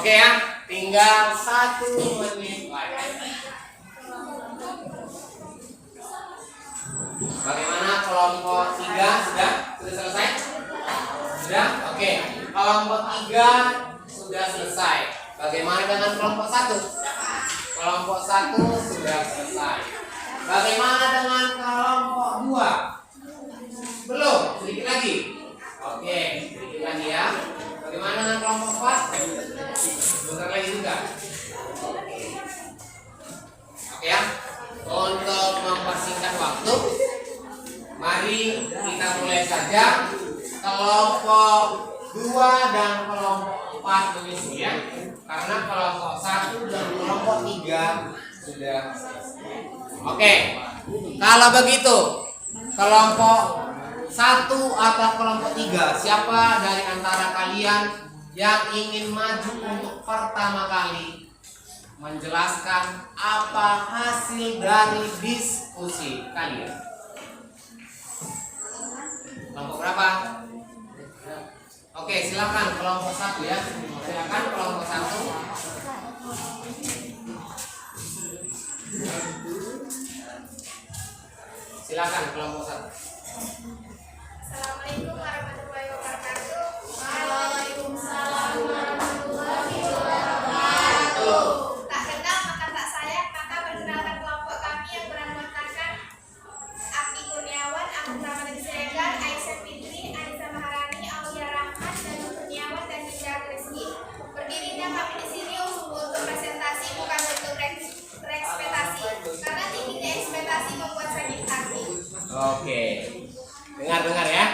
Oke ya, tinggal 1 menit lagi. Bagaimana kelompok 3 sudah selesai? Sudah? Oke. Kelompok 3 sudah selesai. Bagaimana dengan kelompok 1? Kelompok 1 sudah selesai. Bagaimana dengan kelompok waktu. Mari kita mulai saja. Kelompok 2 dan kelompok 4 penyesuaian. Karena kelompok 1 dan kelompok 3 sudah. Oke. Kalau begitu, kelompok 1 atau kelompok 3, siapa dari antara kalian yang ingin maju untuk pertama kali menjelaskan apa hasil dari diskusi kalian? Kelompok berapa? Oke, silakan kelompok 1 ya. Silakan kelompok 1. Silakan kelompok 1. Assalamualaikum warahmatullahi wabarakatuh. Waalaikumsalam warahmatullahi wabarakatuh. Tak kenal maka tak sayang, maka perkenalkan kelompok kami yang beranggotakan Abdi Kurniawan, Ahmad Ramadan Siregar, Aisyah Fitri, Anissa Maharani, Aulia Rahmat, Danu Kurniawan, dan Dinda Rizky. Berdirinya kami di sini untuk presentasi, bukan untuk berekspektasi, karena tingginya ekspektasi membuat sakit hati. Oke. Dengar ya.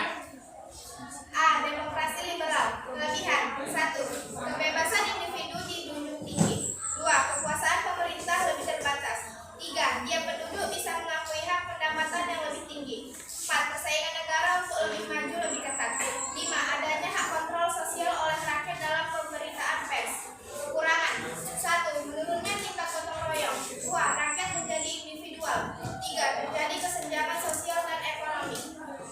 A. Demokrasi liberal. Kelebihan: 1. Kebebasan individu dijunjung tinggi. 2. Kekuasaan pemerintah lebih terbatas. 3. Tiap penduduk bisa mengakui hak pendapatan yang lebih tinggi. 4. Persaingan negara untuk lebih maju lebih ketat. 5. Adanya hak kontrol sosial oleh rakyat dalam pemberitaan pers. Kekurangan: 1. Menurunnya tingkat gotong royong. 2. Rakyat menjadi individual. 3. Terjadi kesenjangan sosial dan ekonomi.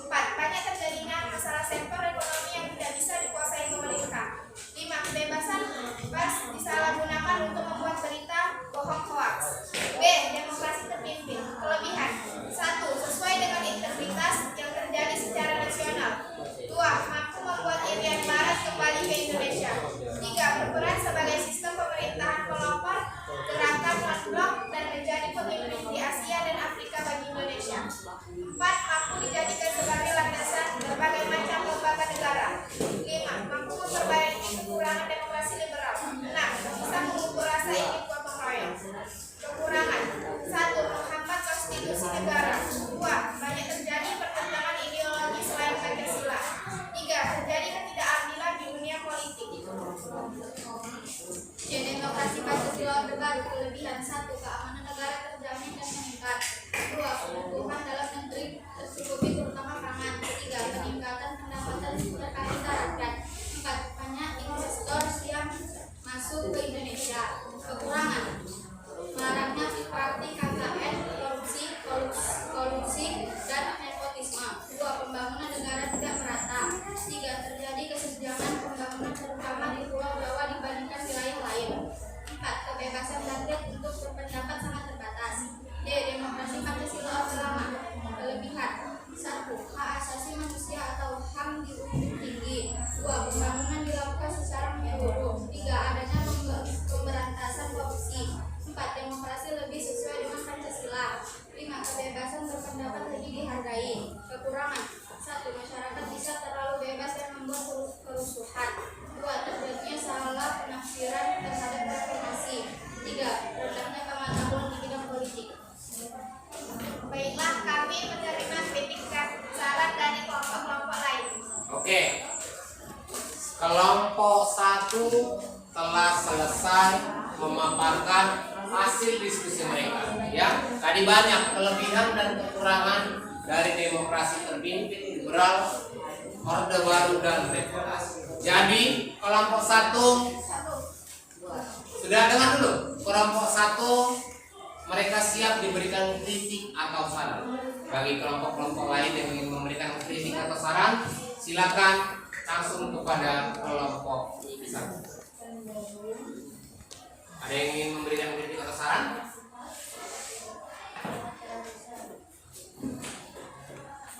4. Banyak terjadinya masalah sektor ekonomi yang tidak bisa dikuasai pemerintah. 5. Kebebasan pers disalahgunakan untuk membuat berita bohong hoaks. B. Demokrasi terpimpin. Kelebihan: 1. Sesuai dengan integritas yang terjadi secara nasional. 2. Mampu membuat Irian Barat kembali ke Indonesia. 3. Berperan sebagai sistem pemerintahan pelopor gerakan non-blok dan menjadi pemimpin di Asia dan Afrika bagi Indonesia. 4. Mampu dijadikan sebagai landasan berbagai macam lembaga negara. 5. Mampu memperbaiki kekurangan demokrasi liberal. 6. Bisa mengukur rasa ingin gotong royong. Kekurangan: 1. Menghambat konstitusi negara. 2. Banyak terjadi pertentangan ideologi selain Pancasila. 3. Terjadi ketidakadilan di dunia politik. Demokrasi Pancasila Orde Baru. Kelebihan: 1. Keamanan negara terjamin dan meningkat. 2. Kebutuhan dalam negeri tercukupi terutama pangan. 3. Peningkatan pendapatan per kapita rakyat. 4. Banyak investor yang masuk ke Indonesia. Kekurangan: maraknya praktik KKN, korupsi, dan nepotisme. 2. Pembangunan negara tidak merata. 3. Terjadi kesenjangan pembangunan terutama di Pulau Jawa dibandingkan wilayah lain. 4. Kebebasan rakyat untuk berpendapat sangat terbatas. D. Demokrasi Pancasila Orde Lama. Kelebihan: 1. Hak asasi manusia atau HAM dijunjung tinggi. 2. Pembangunan dilakukan secara menyeluruh. 3. Adanya pemberantasan korupsi. 4. Demokrasi lebih sesuai dengan Pancasila. 5. Kebebasan berpendapat lebih dihargai. Kekurangan: 1. Masyarakat bisa terlalu bebas dan membuat kerusuhan. 2. Terjadinya salah penafsiran terhadap reformasi. 3. Rendahnya pengetahuan di bidang politik. Baiklah, kami menerima kritik dan saran dari kelompok-kelompok lain. Oke. Kelompok 1 telah selesai memaparkan hasil diskusi mereka. Ya, tadi banyak kelebihan dan kekurangan dari demokrasi terpimpin, liberal, Orde Baru, dan reformasi. Jadi kelompok 1 sudah dengar dulu. Kelompok 1 mereka siap diberikan kritik atau saran. Bagi kelompok-kelompok lain yang ingin memberikan kritik atau saran, silakan langsung kepada kelompok 1. Ada yang ingin memberikan kritik atau saran?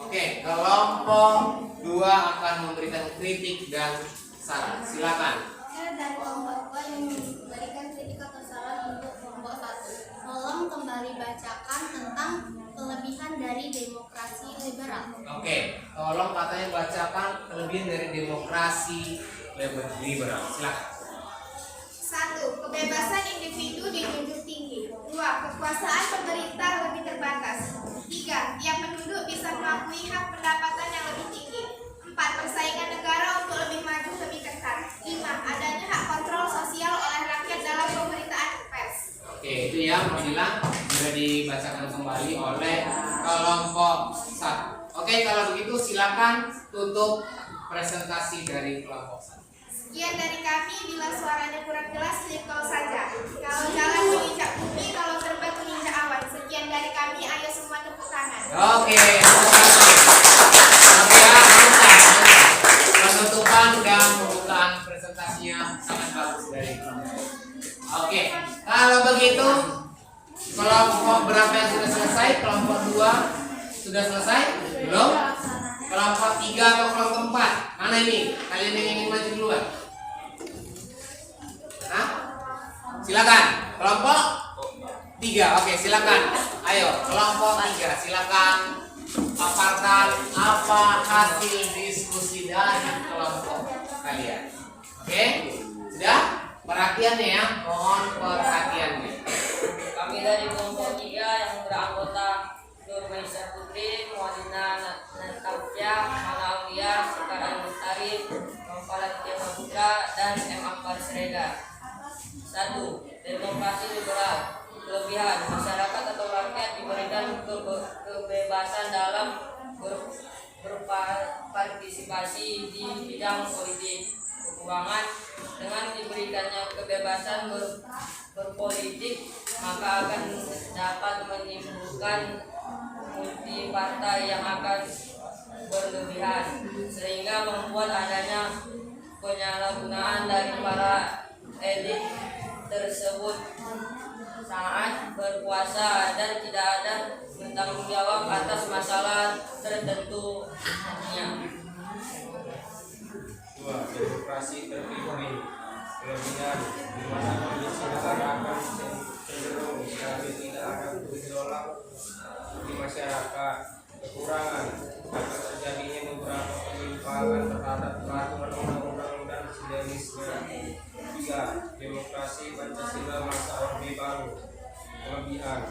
Oke, kelompok 2 akan memberikan kritik dan saran. Silakan. Saya dari kelompok 2 yang memberikan kritik atau saran untuk kelompok 1. Tolong kembali bacakan tentang kelebihan dari demokrasi liberal. Oke, tolong katanya bacakan kelebihan dari demokrasi liberal. Silakan. 1. Kebebasan individu dijunjung tinggi. 2. Kekuasaan pemerintah lebih terbatas. 3. 3. Tiap penduduk bisa mengakui hak pendapatan yang lebih tinggi. 4. Persaingan negara untuk lebih maju lebih ketat. 5. Adanya hak kontrol sosial oleh rakyat dalam pemberitaan pers. Oke, itu ya Mila sudah dibacakan kembali oleh kelompok 1. Oke, kalau begitu silakan tutup presentasi dari kelompok 1. Sekian dari kami, bila suaranya kurang jelas leave call saja. Kalau jalan menginjak bumi, kalau terbang menginjak awan. Sekian dari kami, ayo semua tepuk tangan. Oke, oke ya, mantap. Penutupan dan pembukaan presentasinya sangat bagus dari kelompok. Oke, kalau begitu kelompok berapa yang sudah selesai? Kelompok 2 sudah selesai? Belum? Kelompok 3 atau kelompok 4? Mana ini? Kalian yang ingin maju duluan? Hah? Silakan. Kelompok 3. Oke, silakan. Ayo, kelompok 3. Silakan paparkan apa hasil diskusi dari kelompok kalian. Oke? Sudah? Perhatiannya ya. Mohon perhatiannya. Kami dari kelompok 3 yang beranggota Nurmaisyah Putri, Muadina Natafia, Manawiyah, Sekarang Mustari, Nompalan Tiama Putra, dan M. Akbar Srega. 1. Demokrasi liberal. Kelebihan masyarakat atau rakyat diberikan kebebasan dalam berpartisipasi di bidang politik. Kekurangan, dengan diberikannya kebebasan berpolitik, maka akan dapat menimbulkan multi partai yang akan berlebihan, sehingga membuat adanya penyalahgunaan dari para elit tersebut saat berkuasa dan tidak ada bertanggung jawab atas masalah tertentu. 2. Demokrasi terpilih. Kelebihan di mana kondisi negara akan cenderung stabil, tidak ada gejolak di masyarakat. Kekurangan, akan terjadinya beberapa penyimpangan terhadap peraturan undang-undang dan sejenisnya. 3. Demokrasi Pancasila masa Orde Baru. Kelebihan,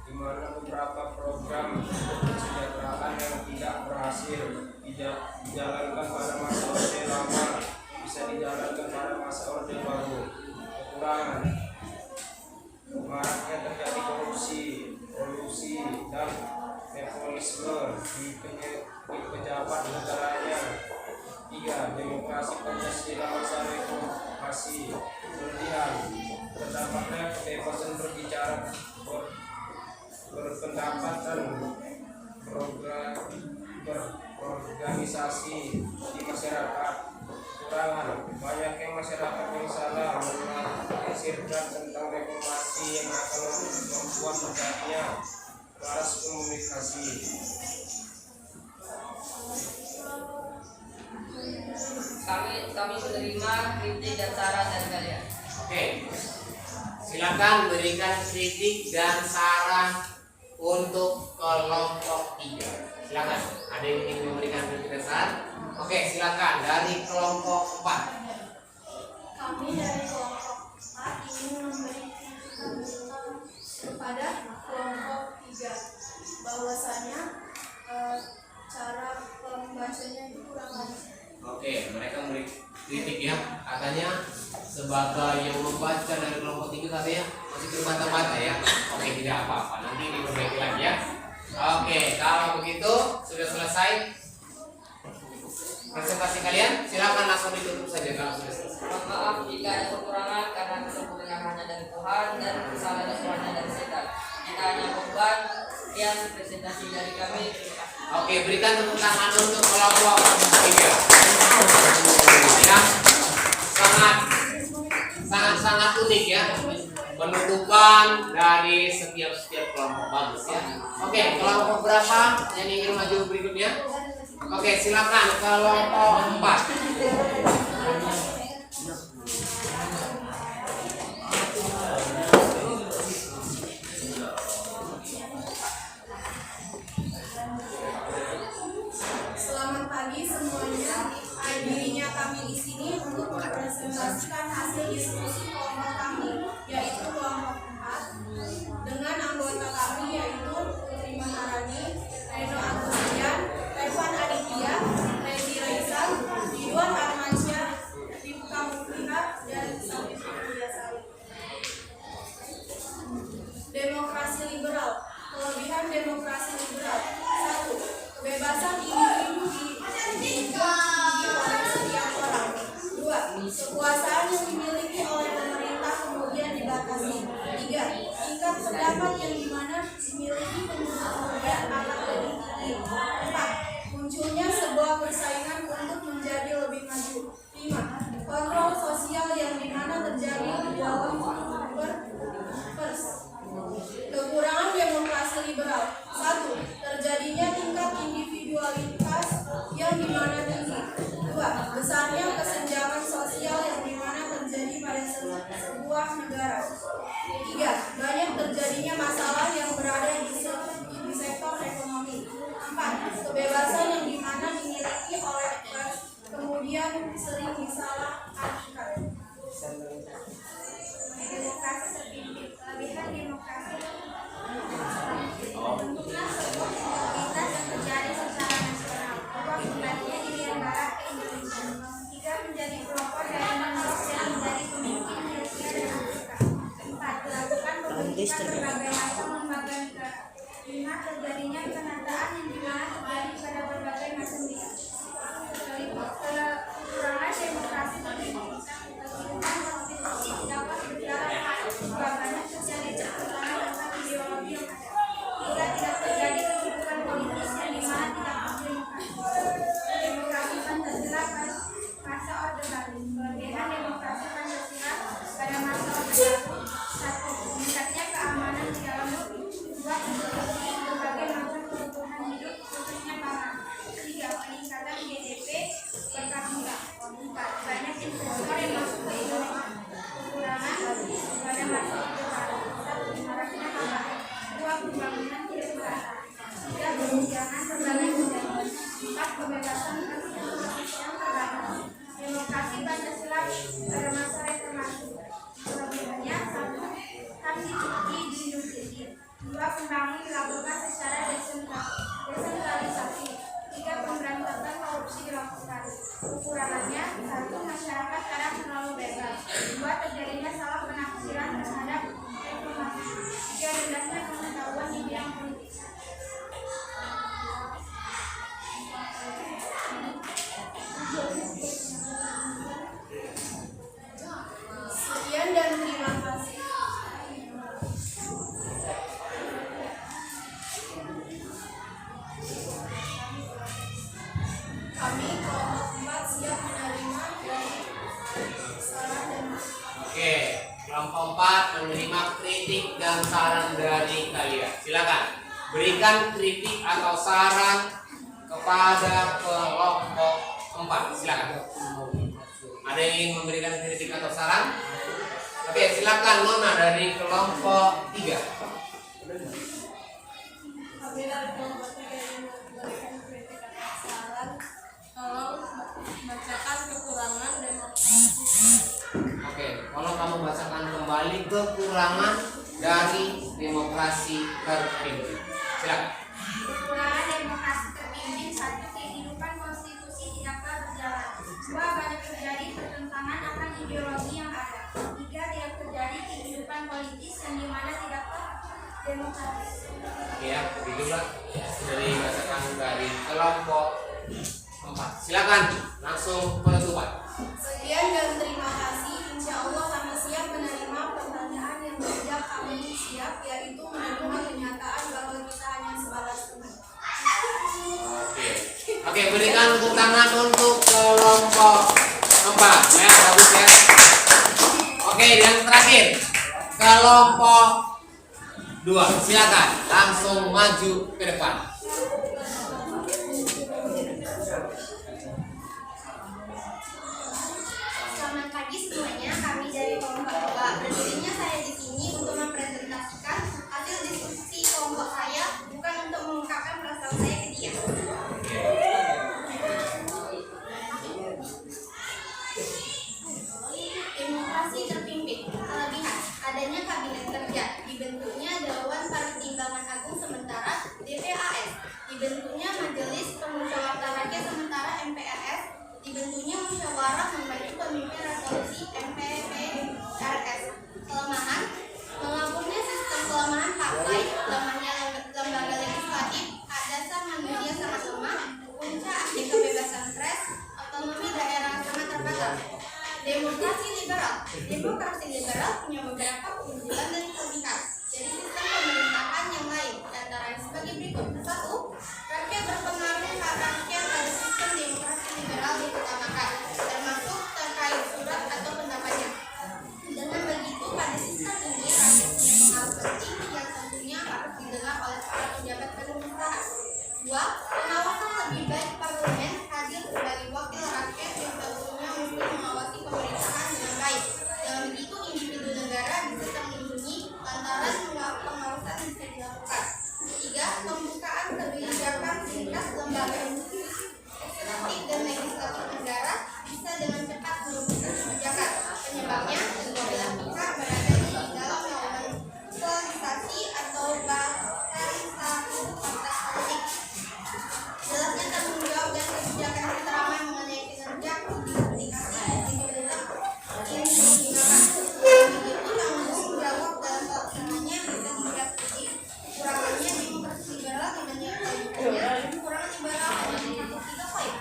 di mana beberapa program kesejahteraan yang tidak berhasil dijalankan pada masa Orde Lama bisa dijalankan pada masa Orde Baru. Kekurangan, maraknya terjadi korupsi, kolusi, dan nepotisme di pejabat negaranya. 3. Demokrasi Pancasila masa reformasi. Kelebihan, terdapatnya kebebasan berbicara, berpendapat, dan berorganisasi di masyarakat. Kekurangan, banyaknya masyarakat yang salah menafsirkan tentang reformasi yang akan membuat terjadinya kelas komunikasi. Kami menerima kritik dan saran dari kalian. Oke. Silakan berikan kritik dan saran untuk kelompok 3. Silakan. Ada yang ingin memberikan kritik dan saran? Oke, silakan dari kelompok 4. Kami dari kelompok 4 ingin memberikan kepada kelompok 3 bahwasanya cara pembacanya itu kurang lancar. Oke, mereka memberi kritik ya. Katanya sebagai yang membaca dari kelompok 3 katanya masih terbata-bata ya. Oke, tidak apa-apa. Nanti diperbaiki lagi ya. Oke, kalau begitu sudah selesai presentasi kalian. Silakan langsung ditutup saja kalau sudah selesai. Mohon maaf jika ada kekurangan karena kesempurnaan hanya dari Tuhan dan kesalahan hanya dari setan. Kita hanya beban. Sekian presentasi dari kami. Oke, berikan tepuk tangan untuk kelompok 3. Ya, sangat unik ya penutupan dari setiap kelompok, bagus ya. Oke, kelompok berapa yang ingin maju berikutnya? Oke, silakan kelompok 4. Selamat pagi semuanya. Dirinya kami di sini untuk mempresentasikan hasil diskusi kelompok kami, yaitu kelompok 4, dengan anggota kami yaitu Putri Maharani, Kami kelompok 4 siap menerima dari saran dan Oke, kelompok 4 menerima kritik dan saran dari kalian. Silakan berikan kritik atau saran kepada kelompok 4. Silakan. Ada yang ingin memberikan kritik atau saran? Oke, silakan Nona dari kelompok 3. kami dari kelompok 3 yang memberikan kritik atau saran tolong bacakan kekurangan demokrasi. Oke, kalau kamu bacakan kembali kekurangan dari demokrasi terpimpin. Silakan. Kekurangan demokrasi terpimpin: 1. Kehidupan konstitusi tidaklah berjalan. 2. Banyak terjadi pertentangan akan ideologi yang ada. 3. Tidak terjadi kehidupan politis yang dimana tidaklah demokratis. Ya, begitulah dari bacakan dari kelompok 4. Silakan langsung penutupan. Sekian dan terima kasih. Insya Allah kami siap menerima pertanyaan yang bijak. Kami siap, yaitu menerima kenyataan bahwa kita hanya sebatas teman. Oke, berikan tepuk tangan untuk kelompok 4. Ya, bagus ya. Oke, yang terakhir kelompok 2. Silakan langsung maju ke depan. Selamat pagi semuanya. Kami dari kelompok 2. Berdirinya saya di sini untuk mempresentasikan hasil diskusi kelompok saya, bukan untuk mengungkapkan perasaan saya ke dia. Demokrasi terpimpin. Kelebihan: adanya kabinet kerja, dibentuknya Dewan Pertimbangan Agung sementara DPAS, dibentuknya Majelis Permusyawaratan Rakyat sementara MPRS, dibentuknya musyawarah membantu pemimpin resolusi MPPRS. Kelemahan: mengaburnya sistem, kelemahan partai, lemahnya lembaga legislatif, dasar manusia sangat lemah, puncak kebebasan pers, otonomi daerah sangat terbatas. Demokrasi liberal punya beberapa keunggulan dan kelebihan dari sistem pemerintahan yang lain, antaranya sebagai berikut. 1. Rakyat berpengaruh. Rakyat pada sistem demokrasi liberal diutamakan, termasuk terkait surat atau pendapatnya. Dengan begitu, pada sistem ini rakyat punya pengaruh penting yang tentunya harus didengar oleh para pejabat pemerintahan. 2. Pengawasan lebih baik. Parlemen hadir sebagai wakil rakyat yang tentunya mesti mengawasi pemerintahan dengan baik. Dengan begitu, individu negara bisa terlindungi lantaran pengawasan bisa dilakukan. 3. Pembukaan kebijakan lintas lembaga eksekutif dan legislatif negara bisa dengan cepat merumuskan kebijakan. Penyebabnya kedua belah pihak berada di dalam naungan polarisasi atau bahkan satu partai politik. Jelasnya tanggung jawab dan kebijakan keterangan mengenai kinerja komunikasi dan pemerintah yang digunakan. Begitu tanggung jawab dalam pelaksananya bisa dilihat seperti kekurangannya demokrasi liberal dibanding kelebihannya. Kekurangan liberal hanya satu 3 poin.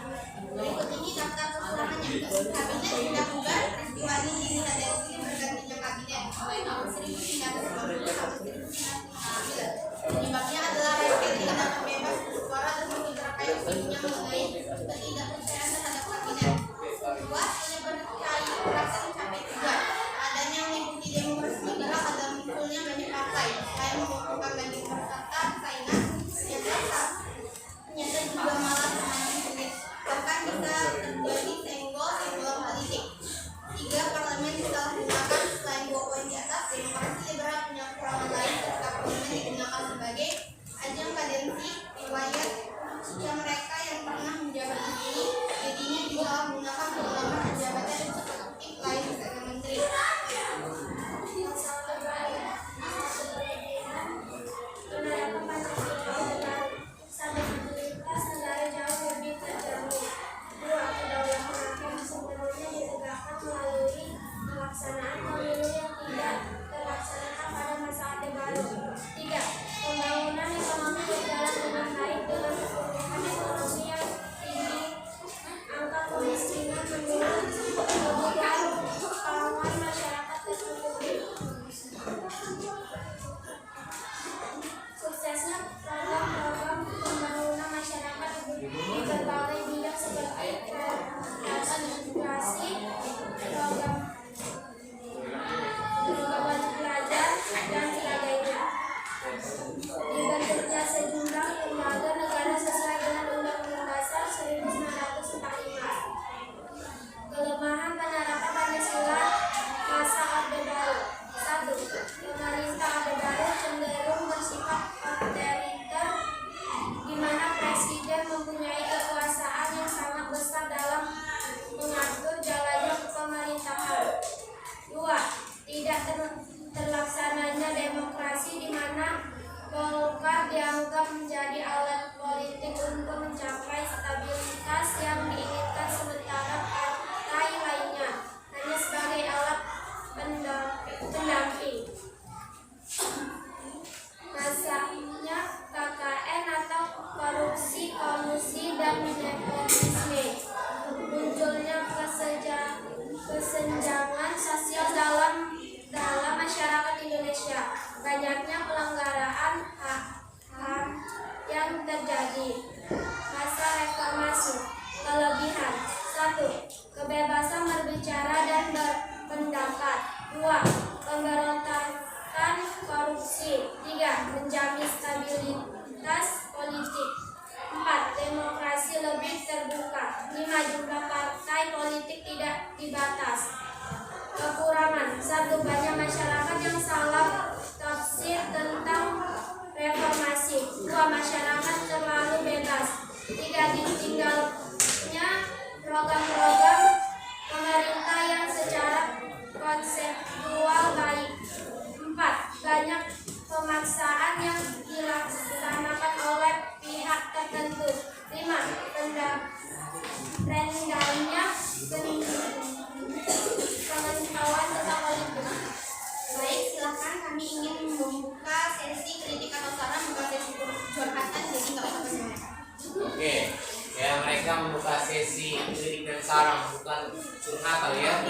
Berikut ini daftar kekurangannya. Kabinet tidak bubar. Peristiwa ini dilihat dari sini bergantinya kabinet mulai tahun 1990 sampai 1999. Penyebabnya adalah rakyat tidak bebas bersuara dan menyuarakan opininya mengenai ketidakpercayaan terhadap kabinet. 2. Tidak merasa mencapai tujuan. Adanya mengikuti demokrasi liberal adalah munculnya banyak partai. Selain mengumpulkan banyak peserta saingan, nyata juga malah semakin sulit. Bahkan bisa terjadi senggol-senggolan politik. 3. Parlemen disalahgunakan. Selain 2 poin di atas, demokrasi liberal punya kekurangan lain ketika parlemen digunakan sebagai ajang kadensi riwayat mereka yang pernah menjabat di sini, kolusi dan nepotisme, munculnya kesenjangan sosial dalam masyarakat Indonesia, banyaknya pelanggaran HAM yang terjadi. Masa reformasi. Kelebihan: 1. Kebebasan berbicara dan berpendapat. 2. Pemberontakan korupsi. 3. Menjamin stabilitas politik. 4. Demokrasi lebih terbuka. 5. Jumlah partai politik tidak dibatas. Kekurangan: 1. Banyak masyarakat yang salah tafsir tentang reformasi. 2. Masyarakat terlalu bebas. 3. Ditinggalnya program-program pemerintah yang secara konseptual baik. 4. Banyak pemaksaan yang dilaksanakan oleh pihak tertentu. 5. Rendahnya pengetahuan tentang politik. Baik, silakan, kami ingin membuka sesi kritik atau saran, bukan sesi curhatan, jadi nggak usah bertanya. Oke, ya mereka membuka sesi kritik dan saran, bukan curhatan ya.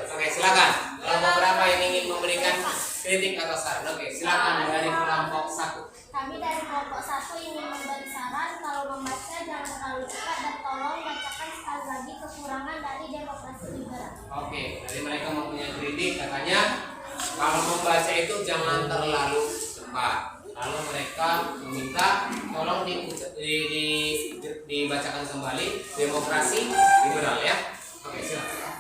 Oke, silakan. Kelompok berapa yang ingin memberikan kritik atau saran? Oke, silakan dari kelompok 1. Kami dari kelompok 1 ingin memberi saran kalau membaca jangan terlalu cepat dan tolong bacakan sekali lagi kekurangan dari demokrasi liberal. Oke, dari mereka mempunyai kritik katanya kalau membaca itu jangan terlalu cepat. Lalu mereka meminta tolong dibacakan kembali demokrasi liberal ya. Oke, silakan.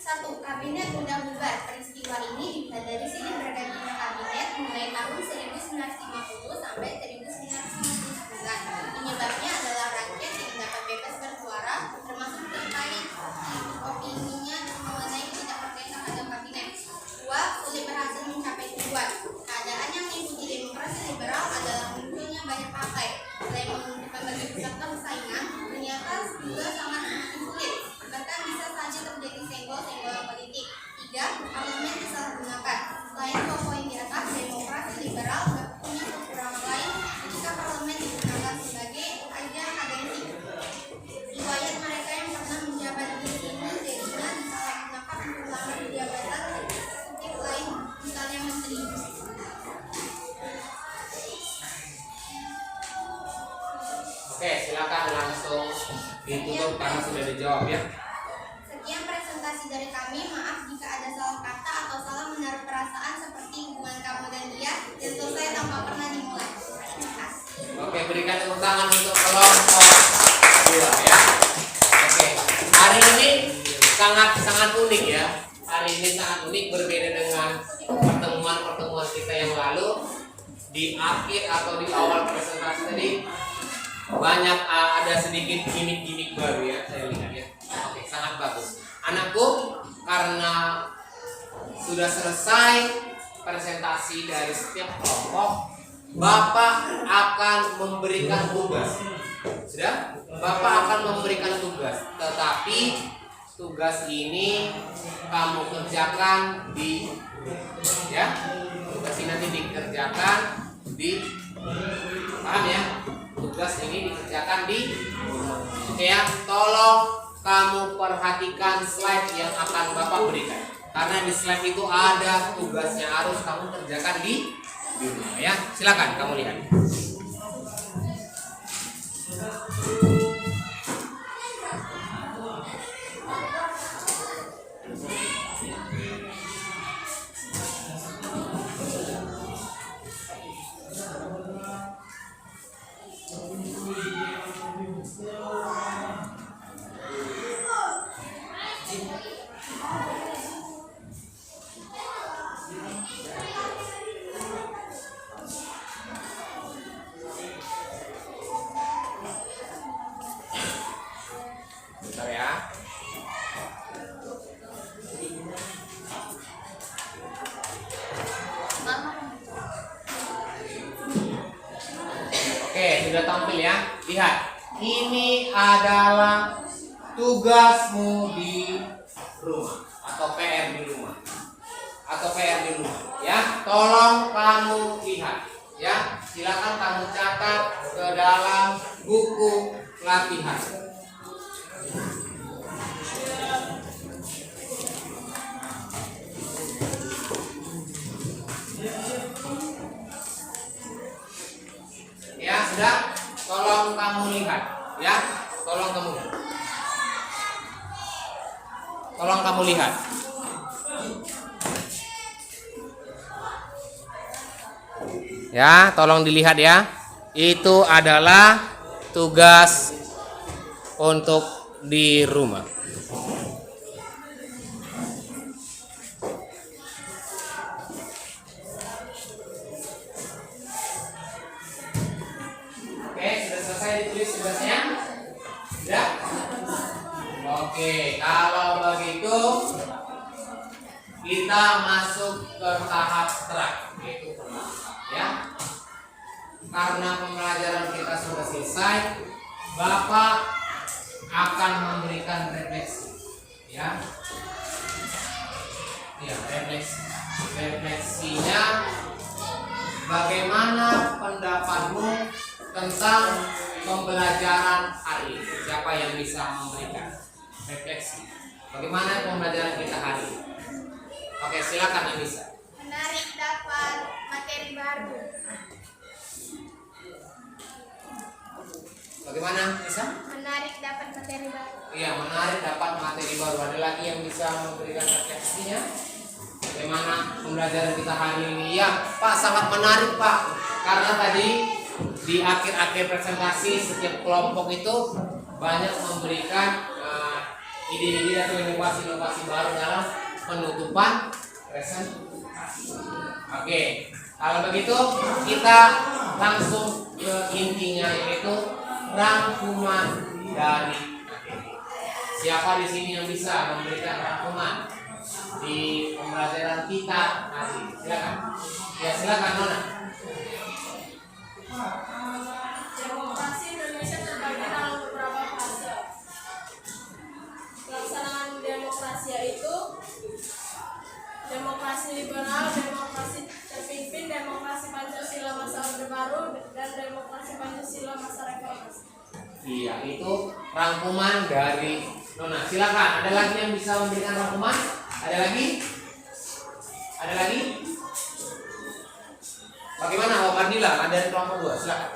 1. Kabinet mudah bubar. Peristiwa ini dari sini bergantinya kabinet mulai tahun 1950 sampai 1959. Penyebabnya adalah rakyat tidak dapat bebas bersuara, termasuk terkait opininya mengenai ketidakpercayaan terhadap kabinet. 2. Sulit berhasil mencapai tujuan. Keadaan yang mengikuti demokrasi liberal adalah munculnya banyak partai. Selain membagi peserta persaingan, ternyata juga sangat sulit. Bahkan bisa saja terjadi senggol-senggolan politik. 3. Parlemen disalahgunakan. Selain 2 poin di atas, demokrasi liberal punya kekurangan lain jika parlemen digunakan sebagai ajang agensi. Riwayat mereka yang pernah menjabat di sini jadinya disalahgunakan untuk melamar jabatan eksekutif lain, misalnya menteri. Oke, silakan langsung ditutup karena sudah dijawab ya. Sekian presentasi dari kami. Maaf jika ada salah kata atau salah menaruh perasaan seperti hubungan kamu dan dia yang selesai tanpa pernah dimulai. Terima kasih. Oke, berikan tepuk tangan untuk kelompok 2 ya. Oke, hari ini sangat unik ya. Hari ini sangat unik, berbeda dengan pertemuan kita yang lalu. Di akhir atau di awal presentasi tadi banyak ada sedikit gimmick baru ya, saya lihat ya. Oke, sangat bagus. Anakku, karena sudah selesai presentasi dari setiap kelompok, Bapak akan memberikan tugas. Sudah? Bapak akan memberikan tugas. Tetapi tugas ini kamu kerjakan di ya. Tugas ini nanti dikerjakan di, paham ya? Tugas ini dikerjakan di oke ya. Tolong kamu perhatikan slide yang akan Bapak berikan. Karena di slide itu ada tugasnya, harus kamu kerjakan di rumah ya. Silakan kamu lihat. Bentar ya. Oke, sudah tampil ya. Lihat, ini adalah tugasmu di rumah atau PR di rumah. Ya, tolong kamu lihat ya. silakan kamu catat ke dalam buku latihan. Ya, sudah. Tolong kamu lihat, ya. Tolong kamu lihat. Ya, tolong dilihat ya. Itu adalah tugas untuk di rumah. Oke, sudah selesai ditulis tugasnya? Sudah? Oke, kalau begitu kita masuk ke tahap terakhir, yaitu penerapan, ya. Karena pembelajaran kita sudah selesai, Bapak akan memberikan refleksi, ya. Ya, refleksinya bagaimana pendapatmu tentang pembelajaran hari ini? Siapa yang bisa memberikan refleksi? Bagaimana pembelajaran kita hari ini? Oke, silakan yang bisa. Menarik dapat materi baru. Bagaimana bisa? Menarik dapat materi baru. Iya, menarik dapat materi baru. Ada lagi yang bisa memberikan refleksinya? Bagaimana pembelajaran kita hari ini? Ya, Pak, sangat menarik, Pak. Karena tadi di akhir-akhir presentasi setiap kelompok itu banyak memberikan ide-ide atau inovasi-inovasi baru dalam penutupan presentasi. Oke, kalau begitu kita langsung ke intinya, yaitu rangkuman dari materi. Siapa di sini yang bisa memberikan rangkuman di pembelajaran kita hari ini? Silakan. Ya, silakan Nona. Demokrasi Indonesia terbagi dalam beberapa fase. Pelaksanaan demokrasi yaitu demokrasi liberal, demokrasi terpimpin, demokrasi Pancasila masa Orde Baru, dan demokrasi Pancasila masa reformasi. Iya, itu rangkuman dari Nona. Silakan. Ada lagi yang bisa memberikan rangkuman? Ada lagi? Ada lagi? Bagaimana Pak Fardila? Ada dari kelompok 2. Silakan.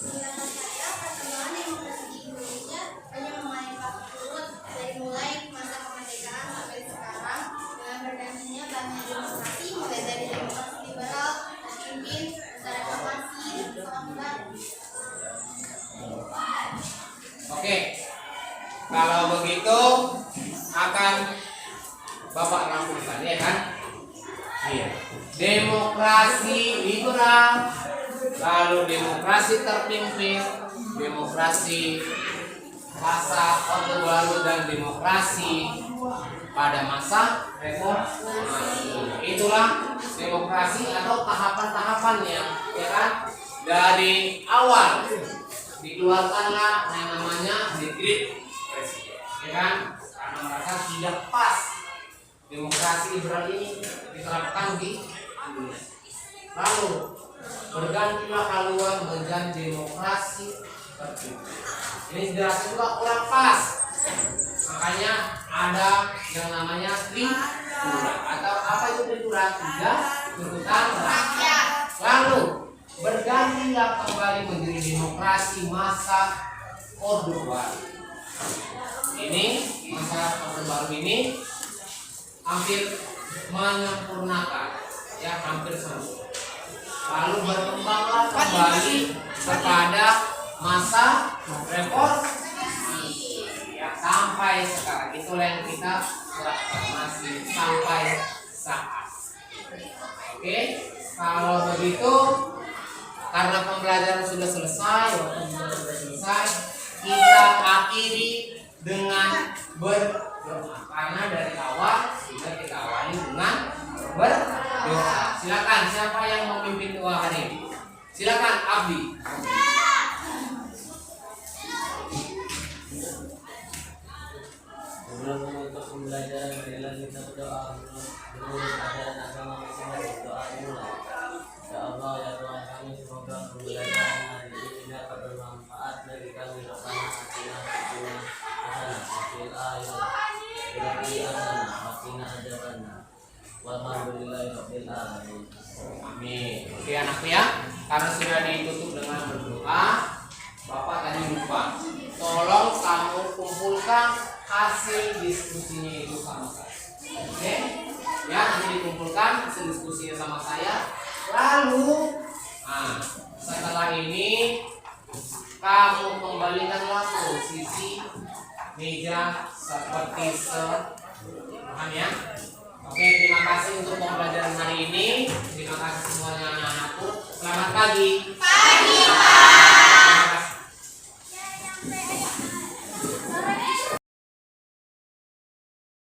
Pendapat saya, perkembangan demokrasi di Indonesia hanya memakai waktu turut dari mulai masa kemerdekaan sampai sekarang dengan bergantinya banyak demokrasi, mulai dari demokrasi liberal, terpimpin, reformasi, dan Oke. Kalau begitu akan Bapak rangkumkan, ya kan? Iya. Demokrasi liberal, lalu demokrasi terpimpin, demokrasi masa Orde Baru, dan demokrasi pada masa reformasi. Itulah demokrasi atau tahapan-tahapannya, ya kan? Dari awal dikeluarkanlah yang namanya dekret presiden, ya kan? Karena merasa tidak pas demokrasi liberal ini diterapkan di Indonesia. Lalu bergantilah haluan menjadi demokrasi terpimpin. Ini dirasa juga kurang pas. Makanya ada yang namanya tritura, atau apa itu tritura? Tiga tuntutan rakyat. Lalu bergantilah kembali menjadi demokrasi masa Orde Baru. Ini masa Orde Baru ini hampir menyempurnakan, ya, hampir sempurna. Lalu berkembanglah kembali kepada masa reformasi, ya, sampai sekarang. Itulah yang kita reformasi sampai saat. Oke, kalau begitu, karena pembelajaran sudah selesai, waktu sudah selesai, kita akhiri dengan berdoa. Karena dari awal sudah kita awali dengan berdoa. Silakan, siapa yang memimpin doa hari ini? Silakan, Abdi. Sebelum menutup pembelajaran, marilah kita berdoa menurut ajaran agama masing-masing. Doa dimulai. Ya Allah, ya pembelajaran hari ini dapat bermanfaat bagi kami. Rabbana atina fid dunya hasanah wa fil akhirati hasanah wa qina adzabannar. Walhamdulillahi rabbil alamin. Amin. Oke anakku ya, karena sudah ditutup dengan berdoa, Bapak tadi lupa. Tolong kamu kumpulkan hasil diskusinya itu sama saya. Oke? Ya, nanti dikumpulkan hasil diskusinya sama saya. Lalu, setelah ini kamu kembalikanlah posisi meja seperti paham ya? Oke, terima kasih untuk pembelajaran hari ini. Terima kasih semuanya anak-anakku. Selamat pagi.